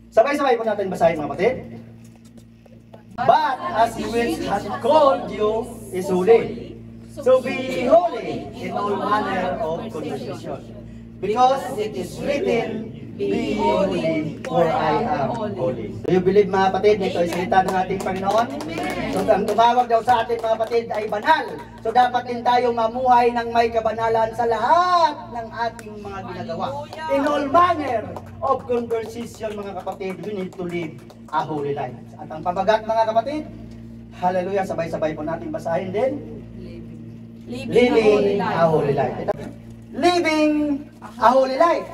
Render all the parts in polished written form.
Sabay-sabay po natin basahin mga kapatid. But as which has called you is holy, so be holy in all manner of conversation. Because it is written, be holy, for I am holy. Do you believe mga kapatid, ito ay salita ng ating Panginoon? So ang tumawag daw sa atin mga kapatid ay banal. So dapat din tayo mamuhay ng may kabanalan sa lahat ng ating mga ginagawa. In all manner of conversation mga kapatid, we need to live a holy life. At ang pamagat mga kapatid, hallelujah, sabay-sabay po natin basahin din. Living a holy life. Living a holy life.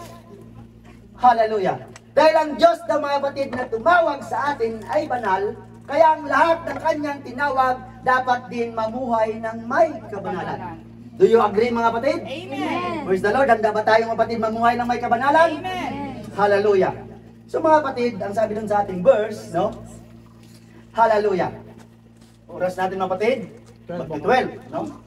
Hallelujah. Dahil ang Diyos na mga kapatid na tumawag sa atin ay banal, kaya ang lahat ng kanyang tinawag dapat din mamuhay ng may kabanalan. Do you agree mga kapatid? Amen. Praise the Lord. Handa ba tayo mga kapatid mamuhay ng may kabanalan? Amen. Hallelujah. So mga kapatid, ang sabi dun sa ating verse, no? Hallelujah. Oras natin mga kapatid, 12, no?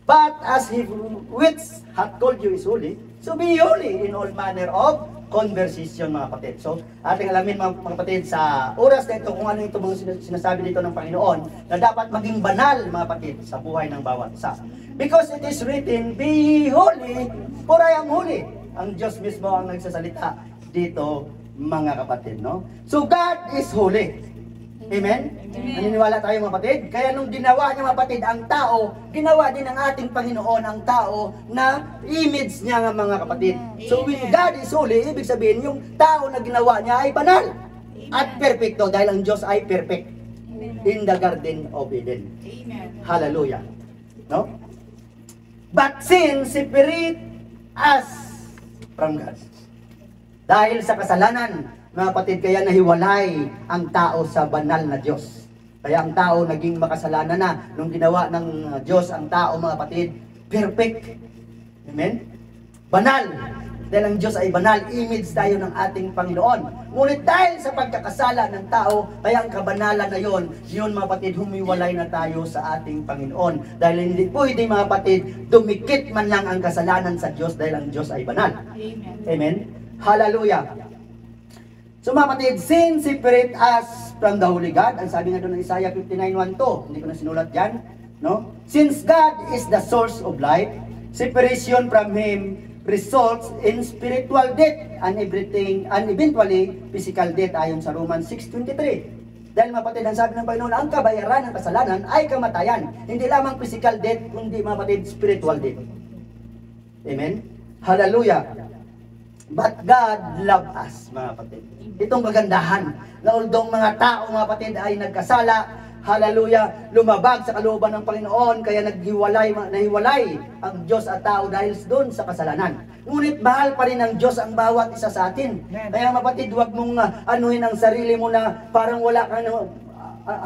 But as he which hath called you is holy, so be holy in all manner of conversation mga kapatid. So, ating alamin mga kapatid sa oras na ito kung ano ito mga sinasabi dito ng Panginoon na dapat maging banal mga kapatid sa buhay ng bawat isa. Because it is written, be holy, for I am holy. Ang Diyos mismo ang nagsasalita dito mga kapatid, no? So, God is holy. Amen? Naniniwala tayo mga kapatid? Kaya nung ginawa niya mga kapatid ang tao, ginawa din ng ating Panginoon ang tao na image niya nga mga kapatid. So when God is holy, ibig sabihin yung tao na ginawa niya ay banal at perfecto dahil ang Diyos ay perfect in the Garden of Eden. Hallelujah. No? But sin separate us from God. Dahil sa kasalanan, mga kapatid, kaya nahiwalay ang tao sa banal na Diyos. Kaya ang tao naging makasalanan na nung ginawa ng Diyos ang tao, mga kapatid, perfect. Amen? Banal. Dahil ang Diyos ay banal, image tayo ng ating Panginoon. Ngunit dahil sa pagkakasala ng tao, kaya ang kabanalan na yon, mga kapatid, humiwalay na tayo sa ating Panginoon. Dahil hindi pwede mga kapatid, dumikit man lang ang kasalanan sa Diyos dahil ang Diyos ay banal. Amen. Amen? Hallelujah. So mga kapatid, sin separate us from the Holy God. Ang sabi nga doon ng Isaiah 59:1-2. Hindi ko na sinulat dyan. No? Since God is the source of life, separation from Him results in spiritual death and eventually physical death ayon sa Romans 6:23. Dahil mga kapatid, ang sabi ng Panginoon, ang kabayaran ng kasalanan ay kamatayan. Hindi lamang physical death, kundi mga kapatid, spiritual death. Amen? Hallelujah. But God loved us, mga kapatid. Itong kagandahan na although mga tao, mga kapatid, ay nagkasala, hallelujah, lumabag sa kalooban ng Panginoon, kaya nahiwalay ang Diyos at tao dahil doon sa kasalanan. Ngunit mahal pa rin ng Diyos ang bawat isa sa atin. Kaya mga kapatid, huwag mong anuhin ang sarili mo na parang wala ka ng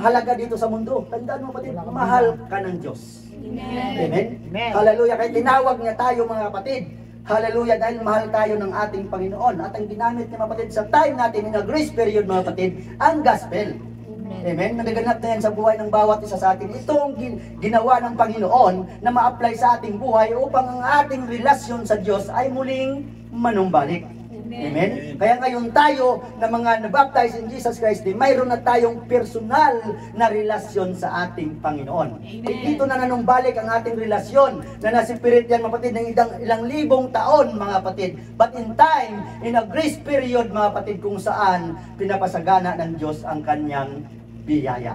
halaga dito sa mundo. Tandaan mo kapatid, mahal ka ng Diyos. Amen? Amen. Hallelujah. Kaya tinawag niya tayo mga kapatid. Hallelujah, dahil mahal tayo ng ating Panginoon. At ang ginamit niya mga kapatid sa time natin in a grace period mga kapatid, ang gospel. Amen? Nagaganap na yan sa buhay ng bawat isa sa atin. Ito ang ginawa ng Panginoon na ma-apply sa ating buhay upang ang ating relasyon sa Diyos ay muling manumbalik. Amen? Kaya ngayon tayo na mga nabaptize in Jesus Christ, mayroon na tayong personal na relasyon sa ating Panginoon. Dito na nanumbalik ang ating relasyon na nasipirit yan, mga kapatid, ng ilang libong taon, mga kapatid. But in time, in a grace period, mga kapatid, kung saan pinapasagana ng Diyos ang kanyang biyaya.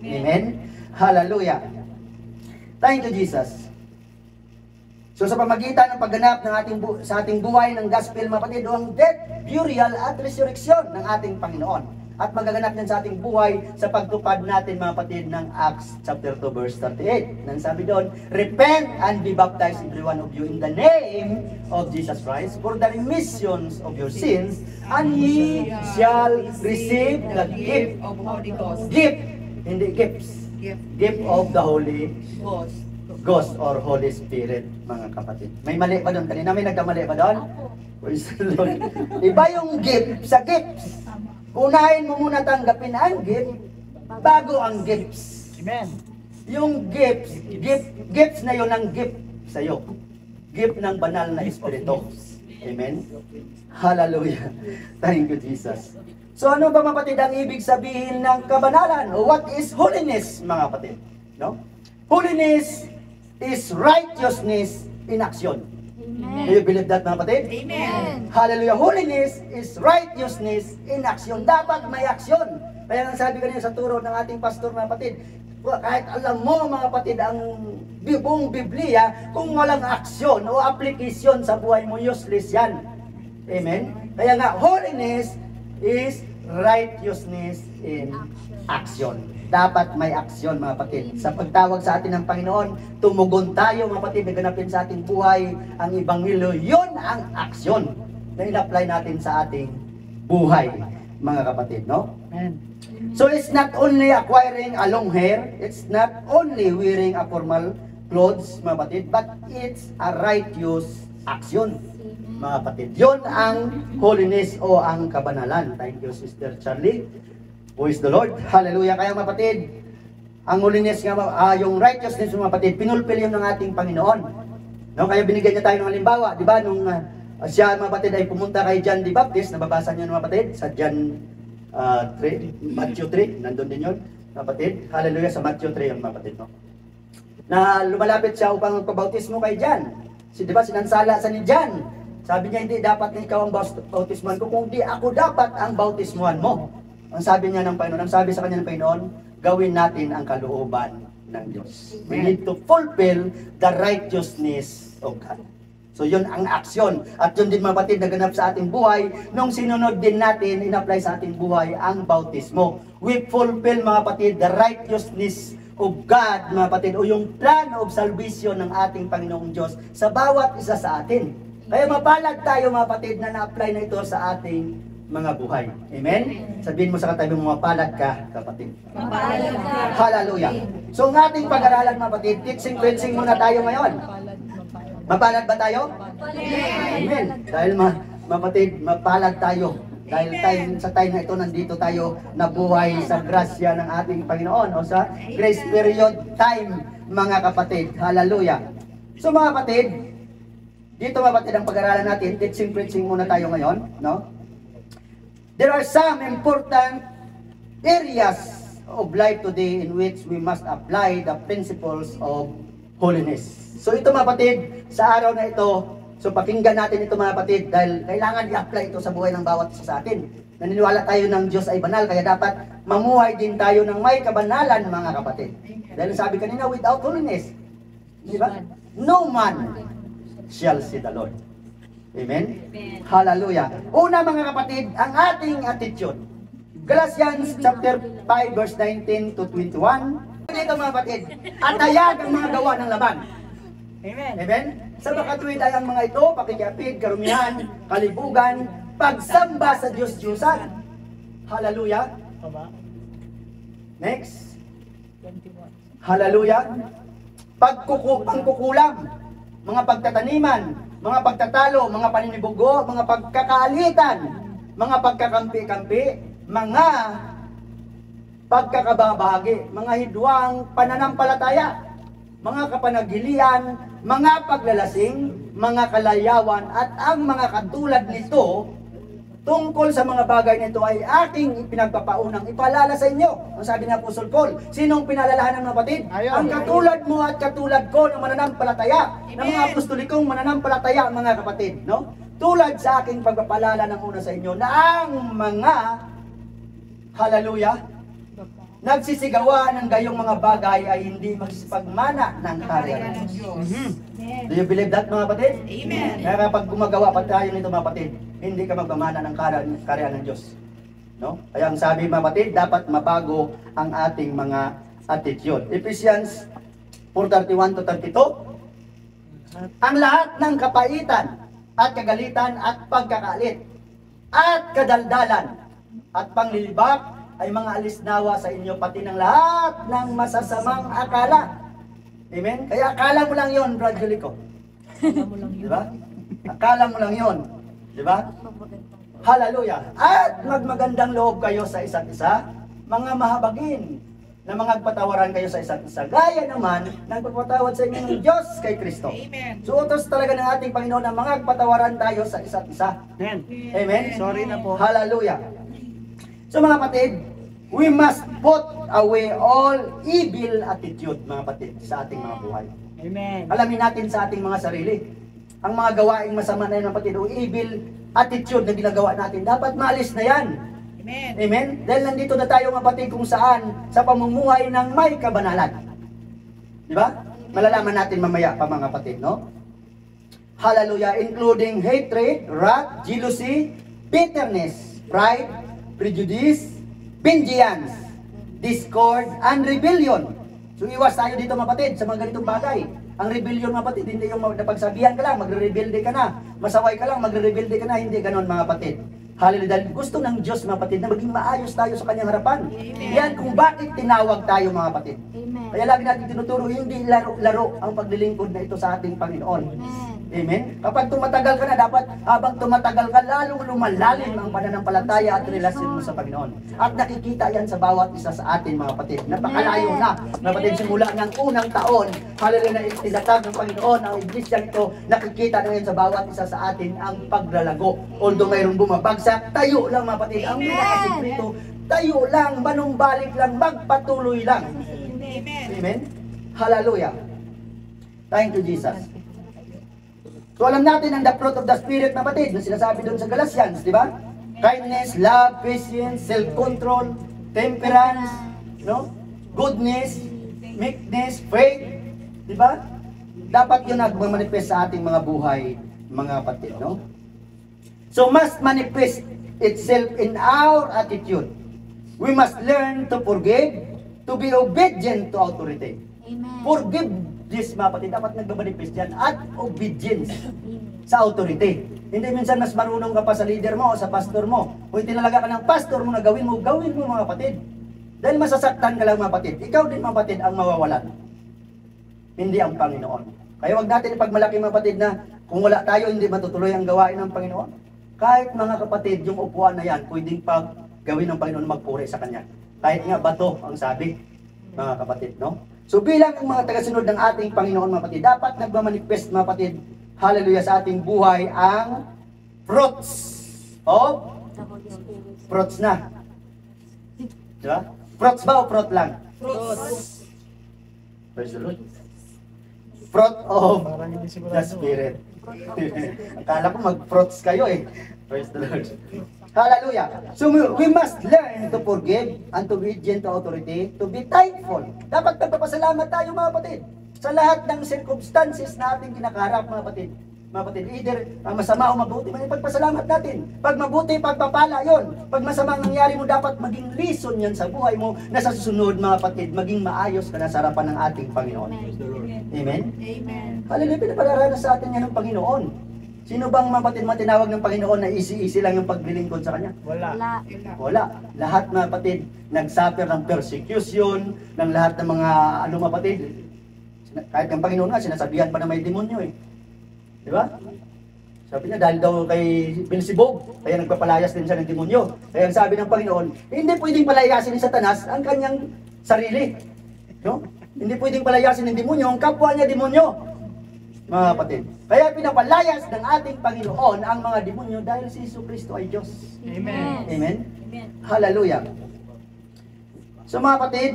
Amen? Hallelujah. Thank you, Jesus. So sa pamagitan ng pagganap ng sa ating buhay ng gospel, mga kapatid, ang death, burial at resurrection ng ating Panginoon. At magaganap din sa ating buhay sa pagtupad natin, mga kapatid, ng Acts chapter 2 verse 38. Nang sabi doon, repent and be baptized every one of you in the name of Jesus Christ for the remissions of your sins, and ye shall receive the gift of Holy Ghost. Gift, hindi gifts. Gift of the Holy Ghost or Holy Spirit, mga kapatid. May mali pa doon? Kanina may nagkamali pa doon? Praise the Lord. Iba yung gift sa gifts. Unahin mo muna tanggapin ang gift bago ang gifts. Amen. Yung gifts na yun ang gift sa'yo. Gift ng banal na espiritu. Amen? Hallelujah. Thank you, Jesus. So ano ba mga kapatid ang ibig sabihin ng kabanalan? O what is holiness, mga kapatid? No? Holiness is righteousness in action. Do you believe that, mga kapatid? Amen. Hallelujah. Holiness is righteousness in action. Dapat may aksyon. Kaya ang sabi kanina sa turo ng ating pastor, mga kapatid, kahit alam mo, mga kapatid, ang buong Biblia, kung walang aksyon o application sa buhay mo, useless yan. Amen? Kaya nga, holiness is righteousness in action. Dapat may aksyon, mga kapatid. Sa pagtawag sa atin ng Panginoon, tumugon tayo, mga kapatid, naganapin sa ating buhay ang Ebanghelyo. Yun ang aksyon na in-apply natin sa ating buhay, mga kapatid, no? Amen. So it's not only acquiring a long hair, it's not only wearing a formal clothes, mga kapatid, but it's a righteous action, mga kapatid. Yun ang holiness o ang kabanalan. Thank you, Sister Charlie. Who is the Lord? Hallelujah. Kaya mga kapatid, ang holiness nga, yung righteousness, mga kapatid, pinulpil yun ng ating Panginoon. No? Kaya binigyan niya tayo ng halimbawa, di ba? Nung siya, mga kapatid, ay pumunta kay John the Baptist, nababasa niyo, mga kapatid, sa John 3, Matthew 3, nandun din yun, mga kapatid. Hallelujah, sa Matthew 3 yung mga kapatid, no? Na lumalapit siya upang magpabautismo kay John. Di ba, sinansala sa ni John. Sabi niya, hindi dapat na ikaw ang bautismuhan ko, kundi ako dapat ang bautismuhan mo. Ang sabi niya ng Panginoon, ang sabi sa kanya ng Panginoon, gawin natin ang kalooban ng Diyos. We need to fulfill the righteousness of God. So yun ang aksyon. At yun din, mga kapatid, naganap sa ating buhay. Nung sinunod din natin, in-apply sa ating buhay ang bautismo. We fulfill, mga kapatid, the righteousness of God, mga kapatid, o yung plan of salvation ng ating Panginoong Diyos sa bawat isa sa atin. Kaya mapalad tayo, mga kapatid, na na-apply na ito sa ating mga buhay. Amen? Sabihin mo sa katabi mo, mapalad ka, kapatid. Mapalad ka. Hallelujah. So ang ating pag-aralan, mga kapatid, teaching, cleansing muna tayo ngayon. Mapalad ba tayo? Amen. Dahil mapatid, mapalad tayo. Dahil sa time na ito, nandito tayo nabuhay sa grasya ng ating Panginoon o sa grace period time, mga kapatid. Hallelujah. So mga kapatid, dito mga kapatid ang pag-aralan natin, teaching, preaching muna tayo ngayon, no? There are some important areas of life today in which we must apply the principles of holiness. So ito mga kapatid, sa araw na ito, so pakinggan natin ito mga kapatid dahil kailangan i-apply ito sa buhay ng bawat isa sa atin. Naniniwala tayo ng Diyos ay banal, kaya dapat mamuhay din tayo ng may kabanalan, mga kapatid. Dahil sabi kanina, without holiness, di ba? No man shall see the Lord. Amen? Hallelujah. Una mga kapatid, ang ating attitude. Galatians chapter 5 verse 19 to 21. Dito mga kapatid, atayag ang mga gawa ng laman. Amen. Amen? Sa makatuwid ay ang mga ito, pakikiapid, karumihan, kalibugan, pagsamba sa Diyos-Diyusan. Hallelujah. Next. Hallelujah. Pangkukulam, mga pagtataniman, mga pagtatalo, mga paninibugo, mga pagkakaalitan, mga pagkakampi-kampi, mga pagkakababahagi, mga hidwang pananampalataya, mga kapanaghilian, mga paglalasing, mga kalayawan, at ang mga katulad nito, tungkol sa mga bagay nito ay aking pinagpapaunang ipaalala sa inyo. Ang sabi ni Apostol Paul, sinong pinalalahanan ng kapatid? Ang katulad mo at katulad ko ng mananampalataya, ng mga apostolikong mananampalataya, mga kapatid, no? Tulad sa aking pagpapaalala ng una sa inyo, na ang mga, hallelujah, nagsisigawa ng gayong mga bagay ay hindi magsipagmana ng karya ng Diyos. Do you believe that, mga kapatid? Amen. Kaya kapag gumagawa pa tayo nito, mga kapatid, hindi ka magmamana ng karya ng Diyos. No? Kaya ang sabi, mga kapatid, dapat mabago ang ating mga attitude. Ephesians 4:31 to 32. Ang lahat ng kapaitan at kagalitan at pagkakalit at kadaldalan at panglilibak ay mga alisnawa sa inyo, pati ng lahat ng masasamang akala. Amen? Kaya akala mo lang yon, Brad Julico. Diba? Akala mo lang yon. Diba? Hallelujah. At magmagandang loob kayo sa isa't isa, mga mahabagin, na mangagpatawaran kayo sa isa't isa. Gaya naman ng pagpatawad sa inyo ng Diyos kay Kristo. Amen. So utos talaga ng ating Panginoon na mangagpatawaran tayo sa isa't isa. Amen. Amen? Sorry na po. Hallelujah. So mga kapatid, we must put away all evil attitude, mga kapatid, sa ating mga buhay. Amen. Alamin natin sa ating mga sarili. Ang mga gawaing masama na yun, kapatid, o evil attitude na ginagawa natin, dapat maalis na yan. Amen. Amen? Dahil nandito na tayo, mga kapatid, kung saan sa pamumuhay ng may kabanalan. Di ba? Malalaman natin mamaya pa, mga kapatid, no? Hallelujah. Including hatred, wrath, jealousy, bitterness, pride, prejudice, vengeance, discord, and rebellion. So iwas tayo dito, mga kapatid, sa mga ganitong bagay. Ang rebellion, mga kapatid, hindi yung napagsabihan ka lang, magre-rebelde ka na. Masaway ka lang, magre-rebelde ka na. Hindi ganon, mga kapatid. Hallelujah. Dahil gusto ng Diyos, mga kapatid, na maging maayos tayo sa kanyang harapan. Amen. Yan kung bakit tinawag tayo, mga kapatid. Amen. Kaya lagi natin tinuturo, hindi laro-laro ang paglilingkod na ito sa ating Panginoon. Amen. Amen? Kapag tumatagal ka na, dapat habang tumatagal ka, lalong lumalalim ang pananampalataya at relasyon mo sa Panginoon. At nakikita yan sa bawat isa sa atin, mga kapatid. Napakalayo na, mga kapatid, simula ng unang taon, hallelujah, na itinatag ng Panginoon ang iglesia ito, nakikita na yan sa bawat isa sa atin ang paglalago. Although mayroong bumabagsak, tayo lang, mga kapatid. Ang pinakasikreto, tayo lang, manumbalik lang, magpatuloy lang. Amen. Amen? Hallelujah. Thank you, Jesus. So alam natin ang the fruit of the Spirit, na kapatid, na sinasabi doon sa Galatians, di ba? Kindness, love, patience, self-control, temperance, no? Goodness, meekness, faith, di ba? Dapat yun nagmamanifest sa ating mga buhay, mga kapatid, no? So must manifest itself in our attitude. We must learn to forgive, to be obedient to authority. Amen. Forgiveness, mga kapatid, dapat nagmamanifest yan, at obedience sa authority. Hindi minsan mas marunong ka pa sa leader mo o sa pastor mo. Kung tinalaga ka ng pastor mo na gawin mo, mga kapatid. Dahil masasaktan ka lang, mga kapatid. Ikaw din, mga kapatid, ang mawawalan. Hindi ang Panginoon. Kaya wag natin ipagmalaki, mga kapatid, na kung wala tayo, hindi matutuloy ang gawain ng Panginoon. Kahit, mga kapatid, yung upuan na yan, pwedeng pag gawin ng Panginoon magpuri sa Kanya. Kahit nga bato ang sabi, mga kapatid, no? So bilang ang mga tagasunod ng ating Panginoon, mga kapatid, dapat nagmamanifest, mga kapatid, hallelujah, sa ating buhay ang fruits of fruits na. Diba? Fruits ba o fruit lang? Fruits. Praise the Lord. Fruit of Parang hindi the sigurado. Spirit. Akala ko mag-fruits kayo eh. Praise the Lord. Hallelujah. So we must learn to forgive and to be obedient to authority, to be thankful. Dapat nagpapasalamat tayo, mga kapatid, sa lahat ng circumstances na ating kinakarap, mga kapatid. Mga kapatid, either masama o mabuti, may pagpasalamat natin. Pag mabuti, pagpapala yon. Pag masama ang nangyari mo, dapat maging lesson yan sa buhay mo, na sa susunod, mga kapatid, maging maayos ka na sa harapan ng ating Panginoon. Amen? Amen. Hallelujah, pinapalaranas sa atin yan ng Panginoon. Sino bang, mga kapatid, matinawag ng Panginoon na easy-easy lang yung paglilingkod sa Kanya? Wala. Wala. Wala. Lahat, mga kapatid, nagsuffer ng persecution, ng lahat ng mga, mga kapatid. Kahit ng Panginoon nga, sinasabihan pa na may demonyo eh. Di ba? Sabi niya, dahil daw kay Beelzebub, kaya nagpapalayas din siya ng demonyo. Kaya ang sabi ng Panginoon, hindi pwedeng palayasin ni Satanas ang kanyang sarili. No? Hindi pwedeng palayasin ng demonyo ang kapwa niya demonyo. Mga kapatid. Kaya pinapalayas ng ating Panginoon ang mga demonyo dahil si Jesucristo ay Diyos. Amen. Amen? Hallelujah. So mga kapatid,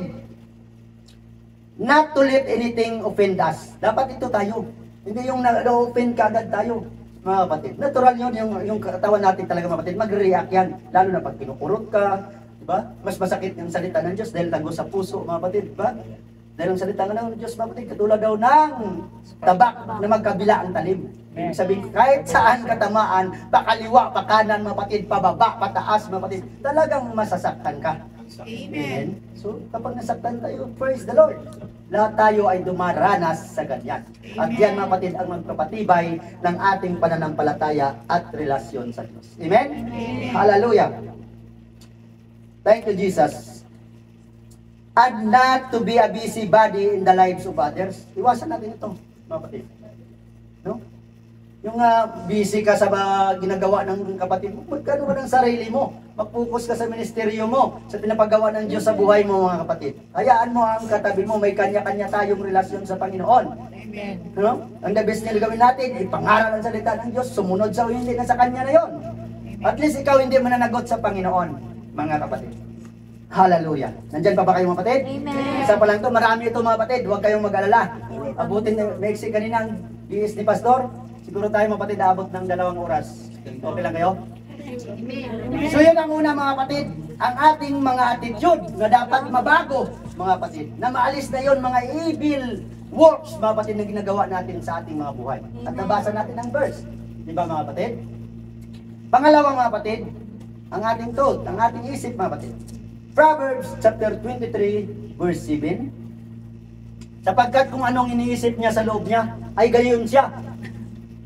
not to let anything offend us. Dapat ito tayo. Hindi yung na-offend ka agad tayo, mga kapatid. Natural yun, yung katawan natin talaga, mga kapatid, mag-react yan. Lalo na pag kinukurot ka, diba? Mas masakit yung salita ng Diyos dahil tagos sa puso, mga kapatid, diba? Dahil ang salita ng Diyos, mga kapatid, katulad daw ng tabak na magkabila ang talim. Ibig sabihin, kahit saan katamaan, pakaliwa, pakanan, mga kapatid, pababa, pataas, mga kapatid, talagang masasaktan ka. Amen. So, kapag nasaktan tayo, praise the Lord. Lahat tayo ay dumaranas sa ganyan. At yan, mga kapatid, ang magpapatibay ng ating pananampalataya at relasyon sa Diyos. Amen? Hallelujah. Thank you, Jesus. And not to be a busybody in the lives of others. Iwasan natin ito, mga kapatid. No? Yung busy ka sa ginagawa ng kapatid mo, magkano ka ng sarili mo. Mag-focus ka sa ministeryo mo, sa pinapagawa ng Diyos sa buhay mo mga kapatid. Hayaan mo ang katabi mo, may kanya-kanya tayong relasyon sa Panginoon. Amen. No? Ang the best nila gawin natin, ipangaral ang salita ng Diyos, sumunod sa hindi na sa Kanya na yon. At least ikaw hindi mananagot sa Panginoon, mga kapatid. Hallelujah. Nandyan pa ba kayo mga kapatid? Amen. Isa pa lang to, marami ito mga kapatid, huwag kayong mag-alala. Abutin na maiksi kanina ang BS ni Pastor, siguro tayo mga kapatid aabot ng 2 oras. Okay lang kayo? So yun ang una mga kapatid, ang ating mga attitude na dapat mabago mga kapatid, na maalis na yon mga evil works mga kapatid na ginagawa natin sa ating mga buhay. At nabasa natin ang verse. Di ba mga kapatid? Pangalawa mga kapatid, ang ating thought, ang ating isip mga kapatid. Proverbs chapter 23 verse 7. Sapagkat kung anong iniisip niya sa loob niya, ay gayon siya.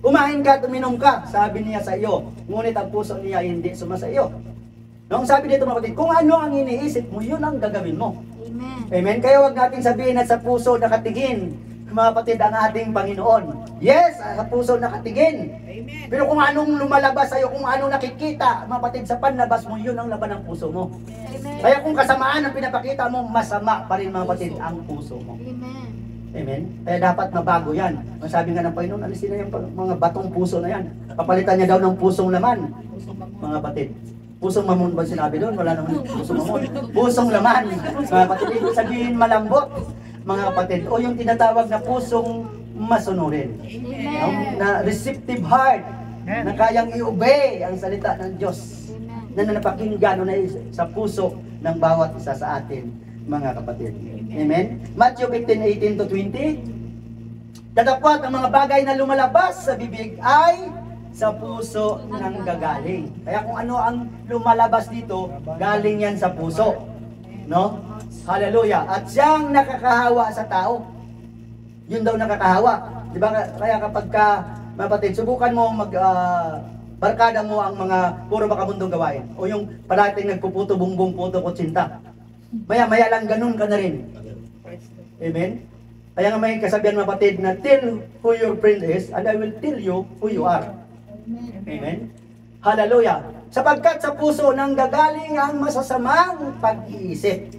Kumain ka at uminom ka, sabi niya sa iyo, ngunit ang puso niya hindi sumasa iyo. Nung sabi dito mga kapatid, kung ano ang iniisip mo, yun ang gagawin mo. Amen. Amen. Kaya wag natin sabihin at sa puso nakatingin, mga kapatid, ang ating Panginoon. Yes, sa puso nakatingin. Amen. Pero kung anong lumalabas sa iyo, kung anong nakikita, mga kapatid, sa panlabas mo, yun ang laban ng puso mo. Amen. Kaya kung kasamaan ang pinapakita mo, masama pa rin mga kapatid ang puso mo. Amen. Amen? Kaya dapat mabago yan. Masabi nga ng Panginoon, alisin na yung mga batong puso na yan. Papalitan niya daw ng pusong laman. Mga kapatid. Pusong mamon ba sinabi doon? Wala naman pusong mamon. Pusong laman. Mga kapatid, ibig sabihin malambot. Mga kapatid. O yung tinatawag na pusong masunurin. No? Na receptive heart. Na kayang i-obey ang salita ng Diyos. Na napakinggan na sa puso ng bawat isa sa atin, mga kapatid. Amen? Matthew 15:18 to 20. Datapwat ang mga bagay na lumalabas sa bibig ay sa puso ng gagaling. Kaya kung ano ang lumalabas dito, galing yan sa puso. No? Hallelujah. At siyang nakakahawa sa tao. Yun daw nakakahawa. Di ba? Kaya kapag ka, mapatid, subukan mo barkada mo ang mga puro makamundong gawain. O yung parating nagpuputo, bumbong, puto, kutsinta. Maya-maya lang ganun ka na rin. Amen? Kaya nga may kasabihan mga kapatid na tell who your friend is and I will tell you who you are. Amen? Hallelujah. Sapagkat sa puso nang gagaling ang masasamang pag-iisip.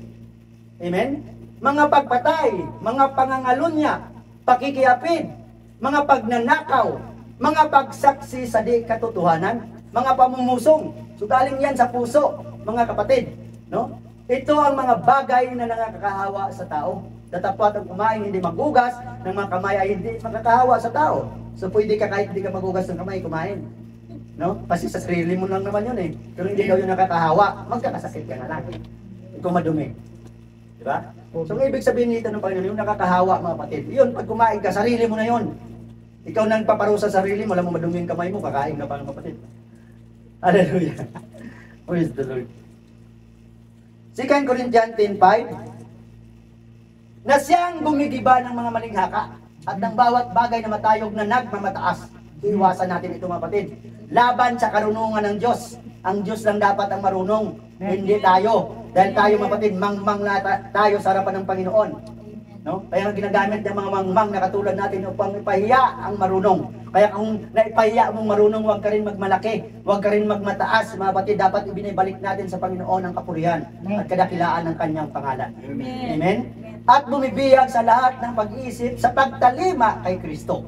Amen? Mga pagpatay, mga pangangalunya, pakikiapid, mga pagnanakaw, mga pagsaksi sa di katotohanan, mga pamumusong. So galing yan sa puso, mga kapatid. No? Ito ang mga bagay na nakakahawa sa tao. Datapwat ang kumain hindi magugas ng mga kamay ay hindi makakahawa sa tao. So pwede ka kahit hindi ka magugas ng kamay, kumain. No? Kasi sa sarili mo lang naman yun eh. Pero hindi daw yun nakakahawa, magkakasakit ka na lang. Ikaw madumi. Diba? So ang ibig sabihin nito ng Panginoon, yung nakakahawa mga kapatid. Yun, pag kumain ka, sarili mo na yun. Ikaw nang paparusa sa sarili mo, alam mo madumi yung kamay mo, kakain ka pa ng kapatid. Hallelujah. Praise the Lord. 2 Corinthians 10:5 na siyang gumigiba ng mga malinghaka at ng bawat bagay na matayog na nagmamataas. Iwasan natin ito mga kapatid. Laban sa karunungan ng Diyos. Ang Diyos lang dapat ang marunong, hindi tayo. Dahil tayo mga kapatid, mangmang na tayo sa harapan ng Panginoon. No? Kaya nga ginagamit ng mga mangmang na katulad natin upang ipahiya ang marunong. Kaya kung naipahiya mong marunong, huwag ka rin magmalaki, huwag ka rin magmataas. Mga kapatid, dapat ibinibalik natin sa Panginoon ang kapurihan at kadakilaan ng kanyang pangalan. Amen? At bumibiyag sa lahat ng pag-iisip sa pagtalima kay Kristo.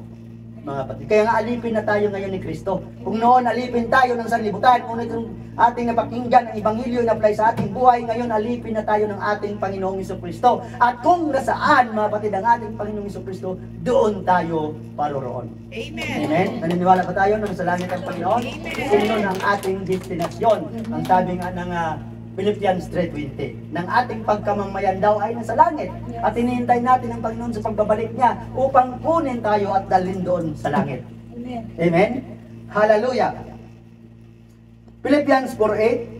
Mga kapatid, kaya nga alipin na tayo ngayon ni Kristo. Kung noon alipin tayo ng sanlibutan, kung itong ating napakinggan ang Ebanghelyo na apply sa ating buhay, ngayon alipin na tayo ng ating Panginoong Jesucristo. At kung nasaan, mga kapatid, ang ating Panginoong Jesucristo, doon tayo paroroon. Amen. Amen? Naniniwala ba tayo na sa langit ang Panginoon? Sino ang ating destinasyon? Ang sabi nga ng Philippians 3:20, ng ating pagkamamayan daw ay nasa langit. At hinihintay natin ang Panginoon sa pagbabalik niya upang kunin tayo at dalhin doon sa langit. Amen. Amen? Hallelujah. Philippians 4:8.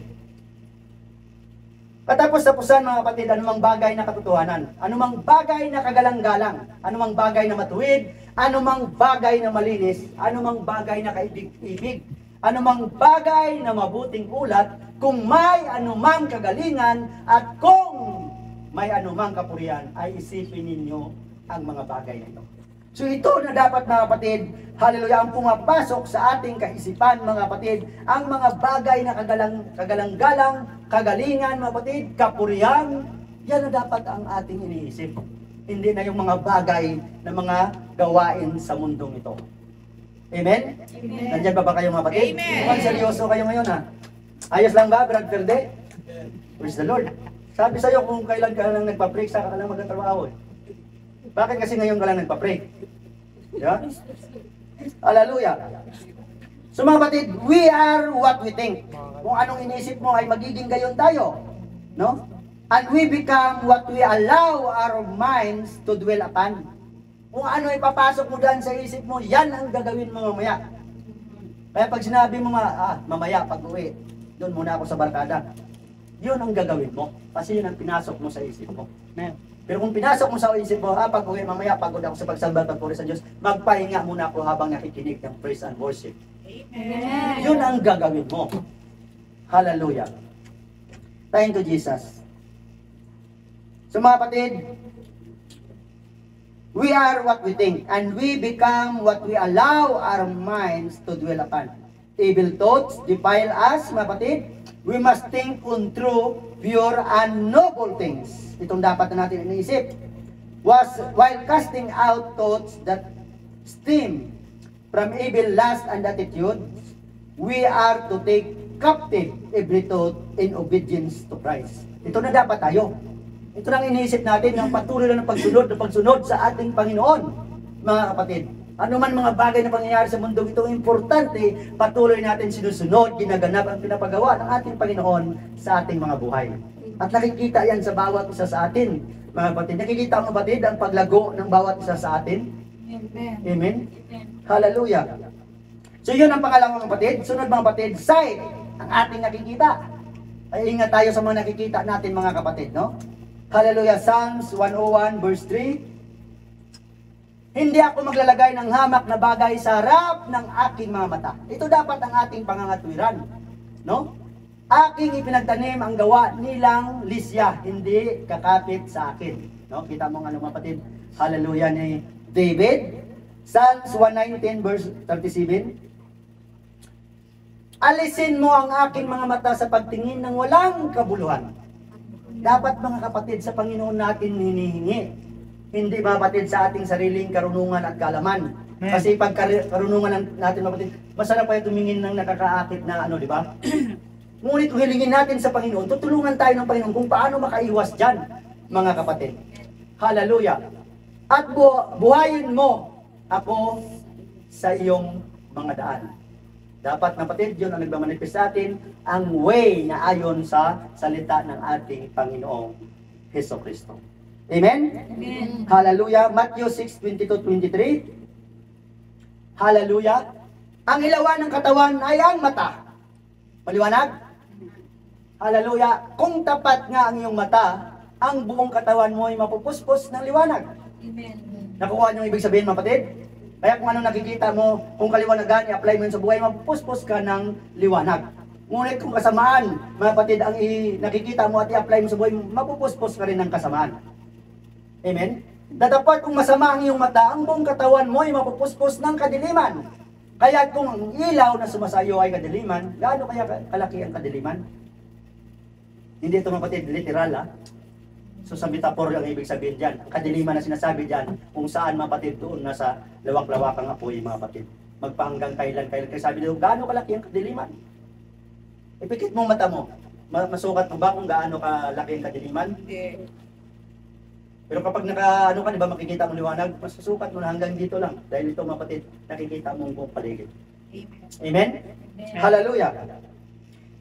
Katapos-tapusan mga kapatid, anumang bagay na katotohanan, anumang bagay na kagalang-galang, anumang bagay na matuwid, anumang bagay na malinis, anumang bagay na kaibig-ibig, anumang bagay na mabuting ulat, kung may anumang kagalingan at kung may anumang kapurihan, ay isipin ninyo ang mga bagay na ito. So ito na dapat mga kapatid, hallelujah, ang pumapasok sa ating kaisipan mga kapatid, ang mga bagay na kagalang-galang, kagalingan mga kapatid, kapurihan, yan na dapat ang ating iniisip. Hindi na yung mga bagay na mga gawain sa mundong ito. Amen? Amen. Nandiyan ba kayo mga kapatid? Amen. Mukhang seryoso kayo ngayon ha. Ayos lang ba, Brad Verde? Praise the Lord. Sabi sa'yo kung kailan ka lang nagpa-pray, saka ka lang magtatrabaho. Bakit kasi ngayon ka lang nagpa-pray? Yeah? Hallelujah. So mga kapatid, we are what we think. Kung anong inisip mo ay magiging gayon tayo. No? And we become what we allow our minds to dwell upon. Kung ano ipapasok mo dyan sa isip mo, yan ang gagawin mo mamaya. Kaya pag sinabi mo mamaya pag uwi, doon muna ako sa barkada. Yun ang gagawin mo. Kasi yun ang pinasok mo sa isip mo. Pero kung pinasok mo sa isip mo, pag uwi mamaya pagod ako sa pagsamba at puri sa Diyos, magpahinga muna ako habang nakikinig ng praise and worship. Amen. Yun ang gagawin mo. Hallelujah. Thank you, Jesus. So mga kapatid, we are what we think, and we become what we allow our minds to dwell upon. Evil thoughts defile us, mga kapatid. We must think on true, pure, and noble things. Itong dapat na natin iniisip. While casting out thoughts that stem from evil lust and attitudes, we are to take captive every thought in obedience to Christ. Ito na dapat tayo. Ito nang iniisip natin, ng patuloy na pagsunod sa ating Panginoon, mga kapatid. Ano man mga bagay na pangyayari sa mundo ito, importante, patuloy natin sinusunod, ginaganap ang pinapagawa ng ating Panginoon sa ating mga buhay. At nakikita yan sa bawat isa sa atin, mga kapatid. Nakikita ang kapatid ang paglago ng bawat isa sa atin. Amen. Amen? Hallelujah. So yun ang pangalawang kapatid. Sunod mga kapatid, sight ang ating nakikita. Ay ingat tayo sa mga nakikita natin mga kapatid, no? Hallelujah. Psalms 101 verse 3. Hindi ako maglalagay ng hamak na bagay sa harap ng aking mga mata. Ito dapat ang ating pangangatwiran. No? Aking ipinagtanim ang gawa nilang lisya, hindi kakapit sa akin. No? Kita mo nga mga kapatid. Hallelujah ni David. Psalms 119 verse 37. Alisin mo ang aking mga mata sa pagtingin ng walang kabuluhan. Dapat mga kapatid sa Panginoon natin hinihingi. Hindi mga kapatid sa ating sariling karunungan at kaalaman. Kasi pag karunungan natin mga kapatid, masarap pa yung tumingin ng nakakaakit na di ba? Ngunit kung hilingin natin sa Panginoon, tutulungan tayo ng Panginoon kung paano makaiwas dyan, mga kapatid. Hallelujah. At buhayin mo ako sa iyong mga daan. Dapat kapatid, yun ang nagmamanifest sa atin, ang way na ayon sa salita ng ating Panginoong Hesus Kristo. Amen? Amen. Hallelujah. Matthew 6:22-23. Hallelujah. Ang ilawan ng katawan ay ang mata. Maliwanag? Hallelujah. Kung tapat nga ang iyong mata, ang buong katawan mo ay mapupuspos ng liwanag. Amen. Nakuha niyo ang ibig sabihin, mga kapatid? Kaya kung ano nakikita mo, kung kaliwanagan, i-apply mo yun sa buhay, mapupuspos ka ng liwanag. Ngunit kung kasamaan, mga kapatid, ang nakikita mo at i-apply mo sa buhay, mapupuspos ka rin ng kasamaan. Amen? Dadapat kung masama ang iyong mata, ang buong katawan mo ay mapupuspos ng kadiliman. Kaya kung ang ilaw na sumasayo ay kadiliman, gaano kaya kalaki ang kadiliman? Hindi ito mga kapatid, literal So sa metaphor ang ibig sabihin dyan. Ang kadiliman na sinasabi dyan, kung saan mga kapatid doon nasa lawak-lawakang apoy mga kapatid. Magpahanggang kailan. Kaya sabi doon, gaano kalaki ang kadiliman? Ipikit mo mata mo. Masukat mo ba kung gaano kalaki ang kadiliman? Hindi. Pero kapag di ba makikita mo liwanag, masusukat mo na hanggang dito lang. Dahil ito mga kapatid, nakikita mo ang buong paligid. Amen. Amen? Hallelujah.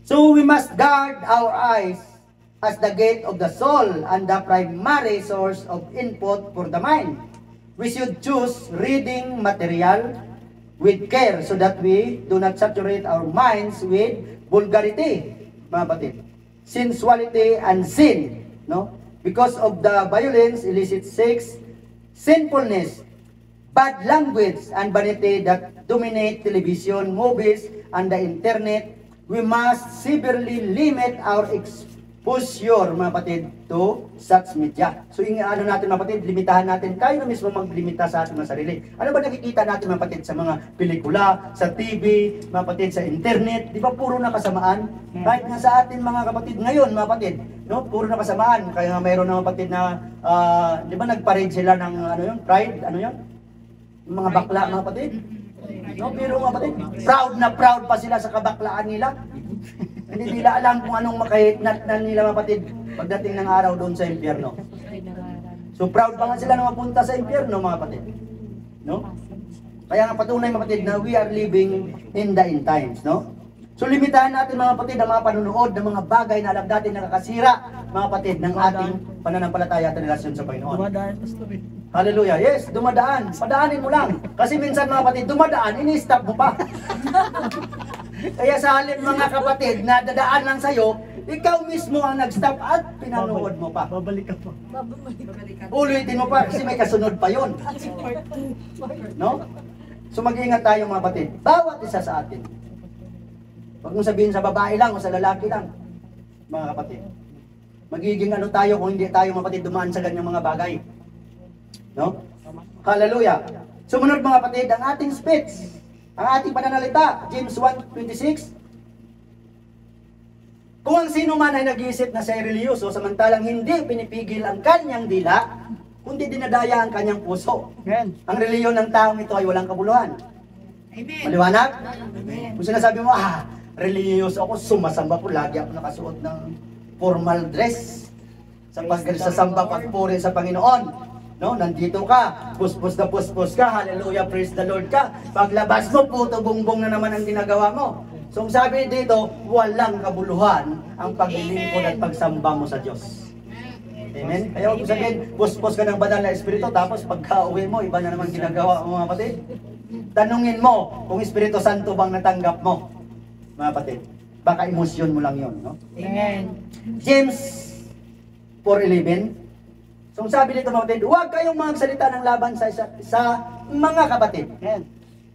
So we must guard our eyes as the gate of the soul and the primary source of input for the mind. We should choose reading material with care so that we do not saturate our minds with vulgarity, mga kapatid, sensuality and sin, no? Because of the violence, illicit sex, sinfulness, bad language, and vanity that dominate television, movies, and the internet, we must severely limit our push your, mga kapatid, to such media. So, yung ano natin, mga kapatid, limitahan natin. Tayo na mismo maglimita sa ating mga sarili. Ano ba nakikita natin, mga kapatid, sa mga pelikula, sa TV, mga kapatid, sa internet? Di ba puro na kasamaan? Kahit nga sa atin, mga kapatid, ngayon, mga kapatid, no? Puro na kasamaan. Kaya nga mayroon na mga kapatid na, di ba nagparade sila ng, ano yun, pride, ano yun? Mga bakla, mga kapatid. No, pero mga kapatid, proud na proud pa sila sa kabaklaan nila. Hindi nila alam kung anong makahinat na nila, mga kapatid, pagdating ng araw doon sa impyerno. So proud pa nga sila na mapunta sa impyerno, mga kapatid. No? Kaya nga patunay, mga kapatid, na we are living in the end times, no? So limitahan natin, mga kapatid, ang mga panunood ng mga bagay na alam natin nakakasira, mga kapatid, ng ating pananampalataya at relasyon sa Panginoon. Dumadaan, Pastor. Hallelujah. Yes, dumadaan. Padaanin mo lang. Kasi minsan, mga kapatid, dumadaan, ini-stop mo pa. Kaya sa halip, mga kapatid, na dadaan lang sa'yo, ikaw mismo ang nag-stop at pinanood mo pa. Babalik ka pa. Ulitin mo pa kasi may kasunod pa yon. No? So mag-iingat tayo, mga kapatid. Bawat isa sa atin. Huwag mong sabihin sa babae lang o sa lalaki lang, mga kapatid. Magiging ano tayo kung hindi tayo, mga kapatid, dumaan sa ganyang mga bagay. No? Hallelujah. Sumunod, mga kapatid, ang ating speech, ang ating pananalita, James 1:26. Kung ang sino man ay nag-iisip na siya ay reliyoso, samantalang hindi pinipigil ang kanyang dila, kundi dinadaya ang kanyang puso. Amen. Ang reliyon ng taong ito ay walang kabuluhan. Amen. Maliwanag? Amen. Kung sinasabi mo, reliyoso ako, sumasamba po, lagi ako nakasuot ng formal dress sa pagsasamba, pagpuri sa Panginoon. No, nandito ka, puspos ka, hallelujah, praise the Lord ka. Paglabas mo, puto bongbong na naman ang ginagawa mo. So, ang sabi dito, walang kabuluhan ang paglilingkod at pagsamba mo sa Diyos. Amen? Kaya huwag mo sabihin, puspos ka ng banal na espiritu, tapos pagka-uwi mo, iba na naman ginagawa mo, mga kapatid. Tanungin mo kung Espiritu Santo bang natanggap mo, mga kapatid. Baka emosyon mo lang yun, no? Amen. James 4:11. So, ang sabi dito, mga kapatid, huwag kayong magsalita ng laban sa mga kapatid. Amen.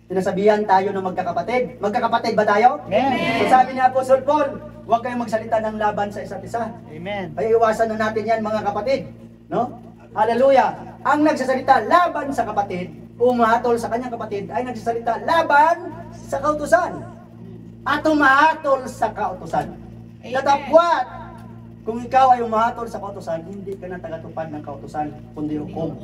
Sinasabihan tayo ng magkakapatid. Magkakapatid ba tayo? Amen. So, sabi ni Apostle Paul, huwag kayong magsalita ng laban sa isa't isa. Amen. Ay iwasan na natin yan, mga kapatid. No? Hallelujah. Ang nagsasalita laban sa kapatid, umahatol sa kanyang kapatid, ay nagsasalita laban sa kautusan. At umahatol sa kautusan. Tatapwat, kung ikaw ay umahatol sa kautusan, hindi ka na tagatupad ng kautusan, kundi hukom.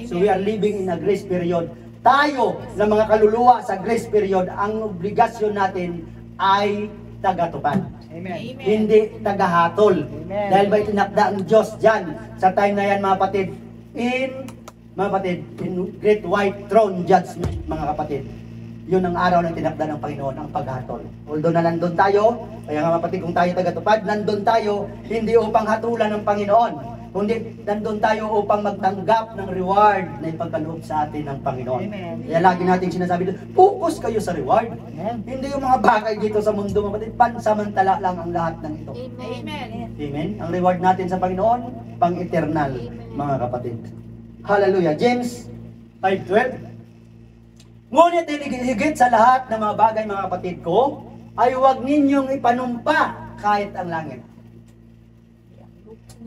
So we are living in a grace period. Tayo na mga kaluluwa sa grace period, ang obligasyon natin ay tagatupad. Amen. Hindi tagahatol. Amen. Dahil ba itinakda ang Diyos dyan sa time na yan, mga kapatid, in great white throne judgment, mga kapatid. Yun ang araw ng tinakda ng Panginoon, ang paghatol. Although na nandun tayo, kaya nga, mga kapatid, kung tayo tagatupad, nandun tayo, hindi upang hatulan ng Panginoon, kundi nandun tayo upang magtanggap ng reward na ipagkaloob sa atin ng Panginoon. Amen. Kaya lagi natin sinasabi doon, focus kayo sa reward. Amen. Hindi yung mga bagay dito sa mundo, mga kapatid, pansamantala lang ang lahat ng ito. Amen. Amen? Ang reward natin sa Panginoon, pang-eternal, mga kapatid. Hallelujah. James 5:12. Ngunit higit sa lahat ng mga bagay, mga kapatid ko, ay huwag ninyong ipanumpa kahit ang langit.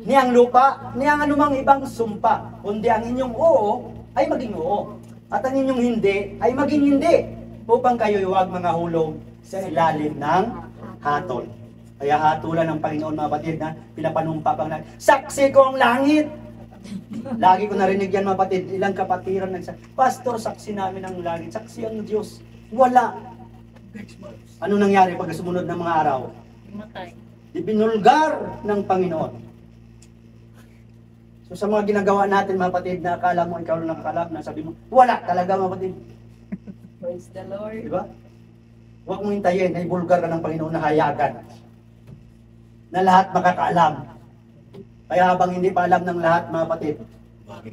Ni ang lupa, ni ang anumang ibang sumpa, kundi ang inyong oo ay maging oo. At ang inyong hindi ay maging hindi, upang kayo huwag mga hulog sa ilalim ng hatol. Kaya hatulan ng Panginoon, mga kapatid, na pinapanumpa pang langit. Saksi ko ang langit! Lagi ko narinig yan, mga kapatid, ilang kapatiran nagsabi, Pastor, saksi namin ang langit, saksi ang Diyos. Wala. Ano nangyari pag sumunod ng mga araw? Ibinulgar ng Panginoon. So sa mga ginagawa natin, mga kapatid, na akala mo ikaw lang nakakalap, na sabi mo, wala talaga, mga kapatid. Praise the Lord. Diba? Huwag mong hintayin na ibulgar ka ng Panginoon na hayagan. Na lahat makakaalam. Kaya habang hindi pa alam ng lahat, mga kapatid,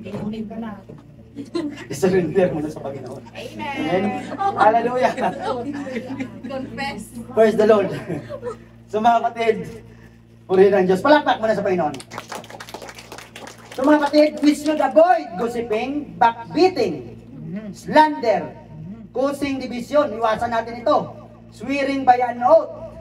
Inunin ka na. isurrender mo na sa Panginoon. Amen. Amen? Hallelujah! Confess. Praise the Lord! So mga kapatid, purihin ang Diyos. Palakpak mo na sa Panginoon. So mga kapatid, we should avoid gossiping, backbiting, slander, causing division. Iwasan natin ito. Swearing by an oath,